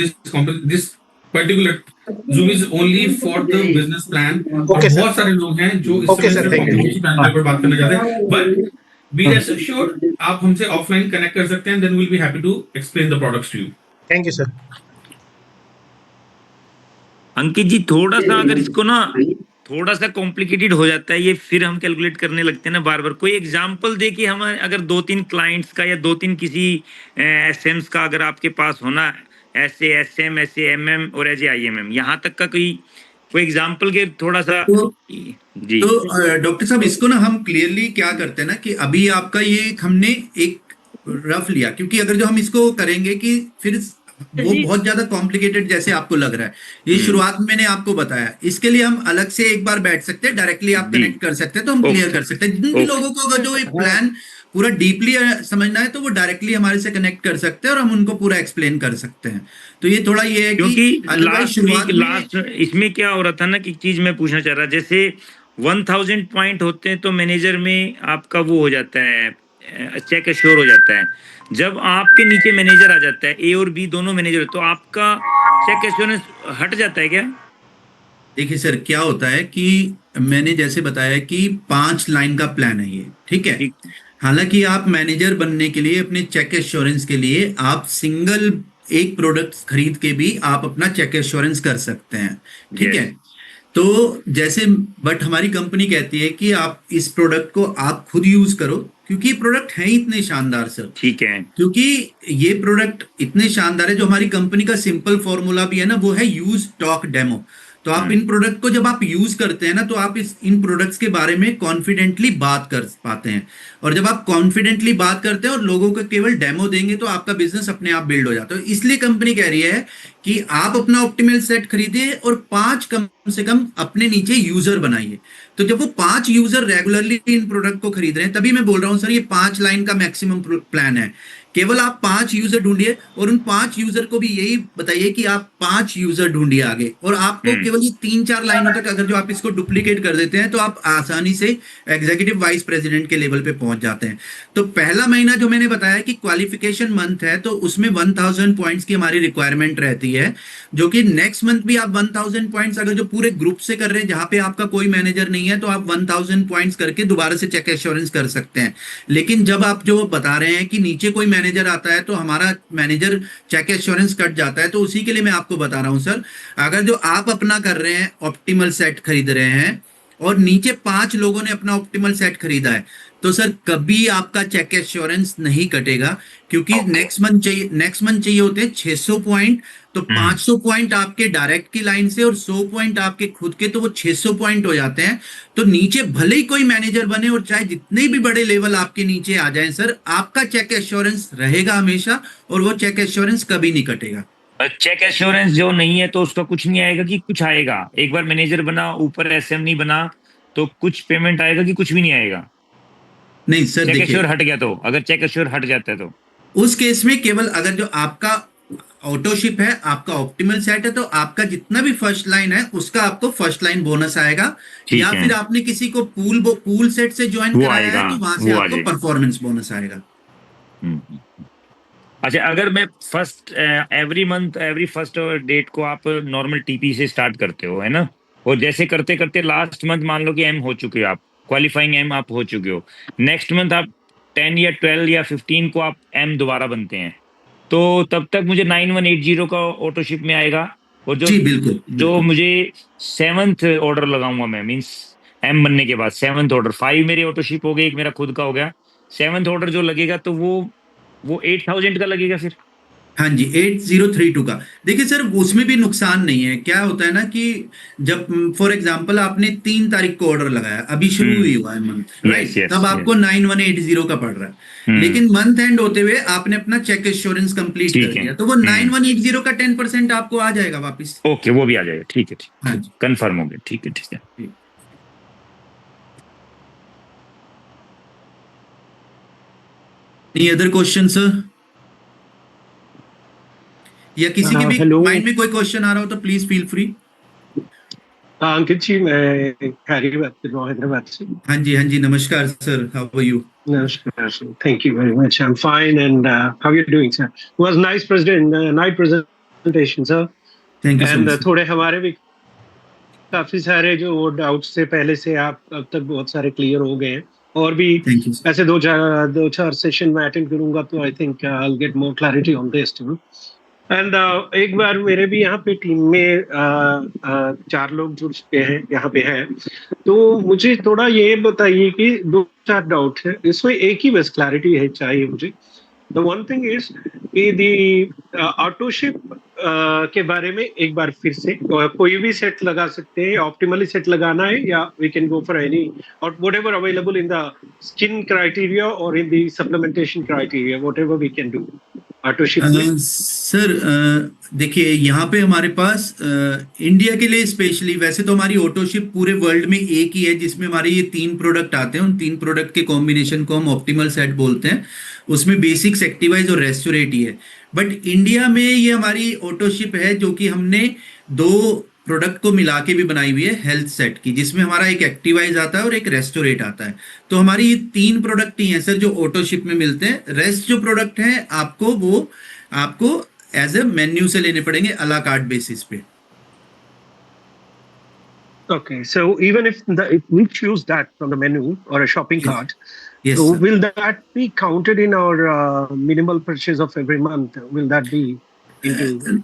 Speaker 1: this particular Zoom is only for the business plan।
Speaker 6: Okay, sir.
Speaker 1: बहुत सारे लोग हैं जो इस
Speaker 6: Okay,
Speaker 1: समय
Speaker 6: sir,
Speaker 1: सिर्फ
Speaker 6: thank you.
Speaker 1: compensation plan के ऊपर बात करना चाहते हैं। बट बी रेस्ट एश्योर्ड, आप हमसे ऑफलाइन कनेक्ट कर सकते हैं, then will be happy to explain the products to you.
Speaker 6: Thank you sir.
Speaker 4: Ankit ji, थोड़ा सा अगर इसको ना थोड़ा सा कॉम्प्लिकेटेड हो जाता है ये, फिर हम कैलकुलेट करने लगते हैं ना बार बार। कोई एग्जांपल दे कि हम अगर 2-3 क्लाइंट्स का या 2-3 किसी एसएम्स का अगर आपके पास होना, ऐसे एसएम, ऐसे एमएम और ऐसे आईएमएम, यहाँ तक का कोई एग्जांपल के थोड़ा सा जी।
Speaker 2: तो डॉक्टर साहब, इसको ना हम क्लियरली क्या करते हैं ना कि अभी आपका ये हमने एक रफ लिया, क्योंकि अगर जो हम इसको करेंगे कि फिर वो बहुत ज्यादा कॉम्प्लिकेटेड जैसे आपको लग रहा है, ये शुरुआत में मैंने आपको बताया। इसके लिए हम अलग से एक बार बैठ सकते हैं, डायरेक्टली आप कनेक्ट कर सकते हैं, तो हम क्लियर कर सकते हैं। जिन भी लोगों को अगर जो प्लान पूरा डीपली समझना है तो वो डायरेक्टली हमारे से कनेक्ट कर सकते हैं और हम उनको पूरा एक्सप्लेन कर सकते हैं। तो ये थोड़ा ये है
Speaker 4: क्योंकि
Speaker 2: कि
Speaker 4: लास्ट इसमें क्या हो रहा था ना, कि चीज मैं पूछना चाह रहा, जैसे 1000 पॉइंट होते हैं तो मैनेजर में आपका वो हो जाता है, चेक एश्योर हो जाता है। जब आपके नीचे मैनेजर आ जाता है, ए और बी दोनों मैनेजर, तो आपका चेक एश्योरेंस हट जाता है क्या?
Speaker 2: देखिए सर, क्या होता है कि मैंने जैसे बताया कि 5 लाइन का प्लान है ये, ठीक है। हालांकि आप मैनेजर बनने के लिए अपने चेक एश्योरेंस के लिए आप सिंगल एक प्रोडक्ट खरीद के भी आप अपना चेक एश्योरेंस कर सकते हैं, ठीक
Speaker 4: Yes.
Speaker 2: है। तो जैसे बट हमारी कंपनी कहती है कि आप इस प्रोडक्ट को आप खुद यूज करो, क्योंकि ये प्रोडक्ट है ही इतने शानदार सर।
Speaker 4: ठीक है।
Speaker 2: क्योंकि ये प्रोडक्ट इतने शानदार है, जो हमारी कंपनी का सिंपल फॉर्मूला भी है ना, वो है यूज टॉक डेमो। तो आप इन प्रोडक्ट को जब आप यूज करते हैं ना, तो आप इन प्रोडक्ट्स के बारे में कॉन्फिडेंटली बात कर पाते हैं। और जब आप कॉन्फिडेंटली बात करते हैं और लोगों को केवल डेमो देंगे, तो आपका बिजनेस अपने आप बिल्ड हो जाता है। तो इसलिए कंपनी कह रही है कि आप अपना ऑप्टिमल सेट खरीदिए और 5 कम से कम अपने नीचे यूजर बनाइए। तो जब वो 5 यूजर रेगुलरली इन प्रोडक्ट को खरीद रहे हैं, तभी मैं बोल रहा हूं सर, ये 5 लाइन का मैक्सिमम प्लान है। केवल आप 5 यूजर ढूंढिए और उन 5 यूजर को भी यही बताइए कि आप 5 यूजर ढूंढिए आगे। और आपको केवल ये 3-4 लाइनों तक अगर जो आप इसको डुप्लीकेट कर देते हैं, तो आप आसानी से एग्जीक्यूटिव वाइस प्रेसिडेंट के लेवल पे पहुंच जाते हैं। तो पहला महीना जो मैंने बताया कि क्वालिफिकेशन मंथ है, तो उसमें 1000 पॉइंट्स की हमारी रिक्वायरमेंट रहती है, जो कि नेक्स्ट मंथ भी आप 1000 पॉइंट्स अगर जो पूरे ग्रुप से कर रहे हैं, जहां पे आपका कोई मैनेजर नहीं है, तो आप 1000 पॉइंट्स करके दोबारा से चेक एश्योरेंस कर सकते हैं। लेकिन जब आप जो बता रहे हैं कि नीचे कोई मैनेजर आता है तो हमारा मैनेजर चेक एश्योरेंस कट जाता है, तो उसी के लिए मैं आपको बता रहा हूं सर, अगर जो आप अपना कर रहे हैं ऑप्टिमल सेट खरीद रहे हैं और नीचे 5 लोगों ने अपना ऑप्टिमल सेट खरीदा है, तो सर कभी आपका चेक एश्योरेंस नहीं कटेगा। क्योंकि नेक्स्ट मंथ चाहिए होते हैं 600 पॉइंट। तो 500 पॉइंट आपके डायरेक्ट की लाइन से और 100 पॉइंट आपके खुद के, तो वो 600 पॉइंट हो जाते हैं। तो नीचे भले ही कोई मैनेजर बने और चाहे जितने भी बड़े लेवल आपके नीचे आ जाएं सर, आपका चेक एश्योरेंस रहेगा हमेशा, और वो चेक एश्योरेंस कभी नहीं कटेगा।
Speaker 4: चेक एश्योरेंस जो नहीं है तो उसका कुछ नहीं आएगा कि कुछ आएगा? एक बार मैनेजर बना, ऊपर एसएम नहीं बना, तो कुछ पेमेंट आएगा कि कुछ भी नहीं आएगा?
Speaker 2: नहीं सर,
Speaker 4: चेक
Speaker 2: देखिए
Speaker 4: एश्योर हट गया तो, अगर चेक एश्योर हट जाता है तो
Speaker 2: उस केस में केवल अगर जो आपका ऑटोशिप है, आपका ऑप्टिमल सेट है, तो आपका जितना भी फर्स्ट लाइन है उसका आपको फर्स्ट लाइन बोनस आएगा।
Speaker 4: ठीक
Speaker 2: या
Speaker 4: है।
Speaker 2: फिर आपने किसी को पूल सेट से ज्वाइन
Speaker 4: वो
Speaker 2: कराया
Speaker 4: आएगा,
Speaker 2: है, तो वहां से
Speaker 4: वो आ
Speaker 2: आपको
Speaker 4: जाएगा।
Speaker 2: परफॉर्मेंस बोनस आएगा।
Speaker 4: अच्छा, अगर मैं first every month every first date को आप नॉर्मल टीपी से स्टार्ट करते हो, है ना, और जैसे करते करते लास्ट मंथ मान लो कि एम हो चुके हो आप, क्वालिफाइंग एम आप हो चुके हो, नेक्स्ट मंथ आप 10 या 12 या 15 को आप एम दोबारा बनते हैं, तो तब तक मुझे 9180 का ऑटोशिप में आएगा। और जो
Speaker 2: जी बिल्कुल,
Speaker 4: जो
Speaker 2: बिल्कुल।
Speaker 4: मुझे 7th ऑर्डर लगाऊंगा मैं, मींस एम बनने के बाद 7th ऑर्डर, 5 मेरे ऑटोशिप हो गए, एक मेरा खुद का हो गया, 7th ऑर्डर जो लगेगा तो वो 8000 का लगेगा फिर।
Speaker 2: हाँ जी, 8032 का। देखिए सर, उसमें भी नुकसान नहीं है। क्या होता है ना कि जब फॉर एग्जांपल आपने 3 तारीख को ऑर्डर लगाया, अभी शुरू ही हुआ है मंथ, राइट,
Speaker 4: यस,
Speaker 2: तब आपको 9180 का पड़ रहा है। लेकिन मंथ एंड होते हुए आपने अपना चेक एश्योरेंस कंप्लीट कर
Speaker 4: ठीक है।
Speaker 2: दिया, तो वो 9180 का 10% आपको आ जाएगा वापस।
Speaker 4: ओके, वो भी आ जाएगा। ठीक है, ठीक
Speaker 2: हाँ
Speaker 4: है,
Speaker 2: जी।
Speaker 4: कंफर्म हो गया। ठीक है, ठीक है।
Speaker 2: एनी अदर क्वेश्चन सर, या किसी के भी
Speaker 8: हेलो
Speaker 2: माइंड में कोई क्वेश्चन आ रहा हो तो प्लीज फील फ्री।
Speaker 8: अंकित जी, मैं हैरी बात कर रहा हूँ हैदराबाद से।
Speaker 2: हाँ जी, हाँ जी, नमस्कार सर, हाउ आर यू?
Speaker 8: नमस्कार sir, thank you very much, I am fine and how are you doing sir? Was nice presentation sir.
Speaker 2: Thank you so
Speaker 8: and
Speaker 2: much.
Speaker 8: थोड़े हमारे भी काफी सारे जो डाउट्स थे पहले से, आप अब तक बहुत सारे क्लियर हो गए हैं। और भी
Speaker 2: थैंक यू सर।
Speaker 8: ऐसे दो चार सेशन में अटेंड करूंगा तो I think I will get more clarity on this too. And एक बार मेरे भी यहाँ पे टीम में 4 लोग जुड़ चुके हैं यहाँ पे हैं, तो मुझे थोड़ा ये बताइए कि 2-4 डाउट है इसमें, एक ही बस क्लैरिटी है चाहिए मुझे। द वन थिंग इज कि दी ऑटोशिप के बारे में एक बार फिर से, कोई भी सेट लगा सकते हैं, ऑप्टिमली सेट लगाना है, या we can go for any और whatever available in the skin criteria और in the supplementation criteria, whatever we can do autoship में।
Speaker 2: सर देखिए, यहाँ पे हमारे पास इंडिया के लिए स्पेशली, वैसे तो हमारी ऑटोशिप पूरे वर्ल्ड में एक ही है, जिसमें हमारे ये 3 प्रोडक्ट आते हैं। उन 3 प्रोडक्ट के कॉम्बिनेशन को हम ऑप्टिमल सेट बोलते हैं। उसमें बेसिक्स, एक्टिवाइज और रेस्टोरेट ही है। बट इंडिया में ये हमारी ऑटोशिप है जो कि हमने 2 प्रोडक्ट को मिला के भी बनाई हुई है, हेल्थ सेट की, जिसमें हमारा एक एक्टिवाइज आता है और एक रेस्टोरेट आता है। तो हमारी ये 3 प्रोडक्ट ही हैं सर जो ऑटोशिप में मिलते हैं। रेस्ट जो प्रोडक्ट हैं आपको एज ए मेन्यू से लेने पड़ेंगे, अला कार्ट बेसिस पे।
Speaker 8: Okay, so even if we choose that from the menu or a shopping
Speaker 2: Yes.
Speaker 8: cart,
Speaker 2: Yes,
Speaker 8: so
Speaker 2: sir.
Speaker 8: will that be counted in our minimal purchase of every month? Will that be into?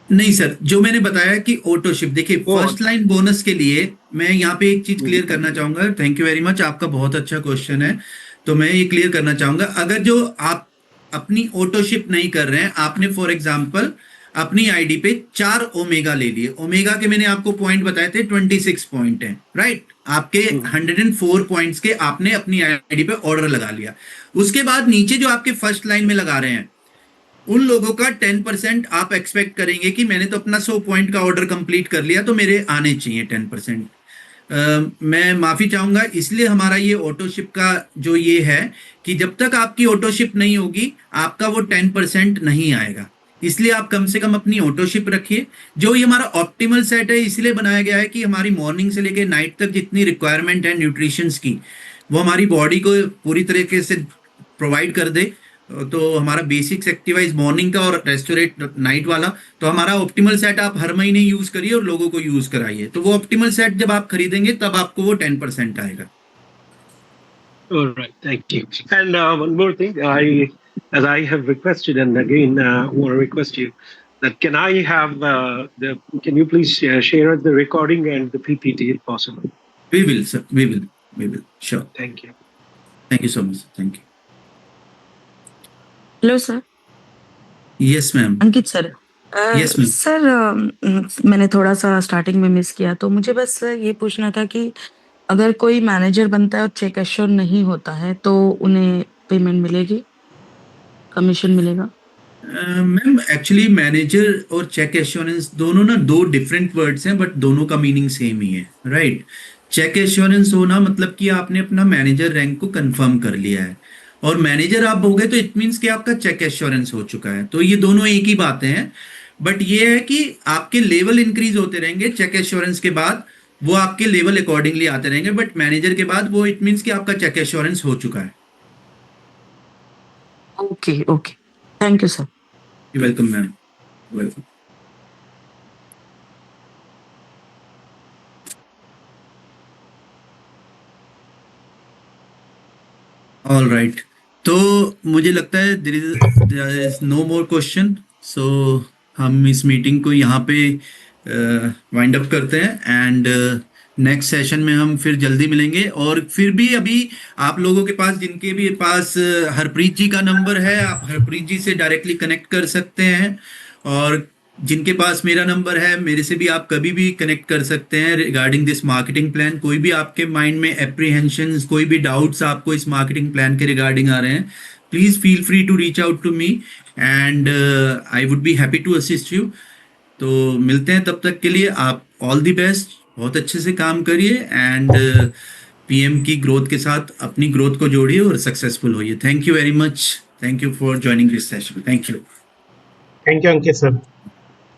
Speaker 2: नहीं sir, जो मैंने बताया कि auto ship, देखिए
Speaker 8: Oh,
Speaker 2: first line bonus के लिए मैं यहाँ पे एक चीज क्लियर
Speaker 8: Mhm.
Speaker 2: करना चाहूंगा। थैंक यू वेरी मच, आपका बहुत अच्छा क्वेश्चन है। तो मैं ये क्लियर करना चाहूंगा, अगर जो आप अपनी ऑटो शिप नहीं कर रहे हैं, आपने फॉर एग्जांपल अपनी आईडी पे 4 ओमेगा ले लिए, ओमेगा के मैंने आपको पॉइंट बताए थे 26 पॉइंट है, राइट? आपके 104 पॉइंट्स के आपने अपनी आईडी पे ऑर्डर लगा लिया। उसके बाद नीचे जो आपके फर्स्ट लाइन में लगा रहे हैं, उन लोगों का 10% आप एक्सपेक्ट करेंगे कि मैंने तो अपना 100 पॉइंट का ऑर्डर कंप्लीट कर लिया, तो मेरे आने चाहिए 10%। मैं माफी चाहूंगा, इसलिए हमारा ये ऑटोशिप का जो ये है कि जब तक आपकी ऑटोशिप नहीं होगी, आपका वो 10% नहीं आएगा। इसलिए आप कम से कम अपनी ऑटोशिप रखिए। जो ये हमारा ऑप्टिमल सेट है, इसलिए बनाया गया है कि हमारी मॉर्निंग से लेकर नाइट तक जितनी रिक्वायरमेंट है न्यूट्रिशंस की, वो हमारी बॉडी को पूरी तरीके से प्रोवाइड कर दे। तो हमारा बेसिक्स एक्टिवाइज मॉर्निंग का और रेस्टोरेट नाइट वाला, तो हमारा ऑप्टिमल सेट आप हर महीने यूज करिए और लोगों को यूज कराइए। तो वो ऑप्टिमल सेट जब आप खरीदेंगे तब आपको वो 10% आएगा।
Speaker 8: All right, thank you. And one more thing, as I have requested, and again, want to request you that can I have can you please share the recording and the PPT if possible?
Speaker 2: We will, sir. We will. Sure.
Speaker 8: Thank you.
Speaker 2: Thank you so much. Thank you.
Speaker 9: Hello sir.
Speaker 2: Yes, ma'am.
Speaker 9: Ankit sir.
Speaker 2: Yes, ma'am.
Speaker 9: Sir, मैंने थोड़ा सा starting में miss किया, तो मुझे बस ये पूछना था कि अगर कोई मैनेजर बनता है और चेक एश्योर नहीं होता है, तो उन्हें पेमेंट मिलेगी, कमीशन मिलेगा?
Speaker 2: मैम एक्चुअली मैनेजर और चेक एश्योरेंस दोनों ना दो डिफरेंट वर्ड्स हैं, बट दोनों का मीनिंग सेम ही है, राइट? चेक एश्योरेंस होना मतलब कि आपने अपना मैनेजर रैंक को कंफर्म कर लिया है, और मैनेजर आप हो गए तो इट मीन्स कि आपका चेक एश्योरेंस हो चुका है। तो ये दोनों एक ही बातें हैं, बट ये है कि आपके लेवल इंक्रीज होते रहेंगे। चेक एश्योरेंस के बाद वो आपके लेवल अकॉर्डिंगली आते रहेंगे, बट मैनेजर के बाद वो इट मीन्स कि आपका चेक एश्योरेंस हो चुका है।
Speaker 9: Okay, okay, thank you sir.
Speaker 2: You welcome ma'am, welcome. All right, तो मुझे लगता है there is no more question, so हम इस मीटिंग को यहाँ पे वाइंड अप करते हैं, एंड नेक्स्ट सेशन में हम फिर जल्दी मिलेंगे। और फिर भी अभी आप लोगों के पास, जिनके भी पास हरप्रीत जी का नंबर है, आप हरप्रीत जी से डायरेक्टली कनेक्ट कर सकते हैं, और जिनके पास मेरा नंबर है, मेरे से भी आप कभी भी कनेक्ट कर सकते हैं रिगार्डिंग दिस मार्केटिंग प्लान। कोई भी आपके माइंड में एप्रीहेंशंस, कोई भी डाउट्स आपको इस मार्केटिंग प्लान के रिगार्डिंग आ रहे हैं, please feel free to reach out to me, and I would be happy to assist you. तो मिलते हैं, तब तक के लिए आप ऑल द बेस्ट, बहुत अच्छे से काम करिए, एंड पीएम की ग्रोथ के साथ अपनी ग्रोथ को जोड़िए और सक्सेसफुल होइए। Thank you very much, thank you for joining this session. Thank you
Speaker 6: Ankit sir.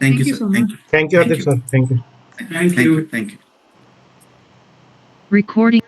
Speaker 2: Thank you sir, thank you,
Speaker 6: thank you Hardik sir, thank you.
Speaker 2: Thank you, thank you.
Speaker 3: Recording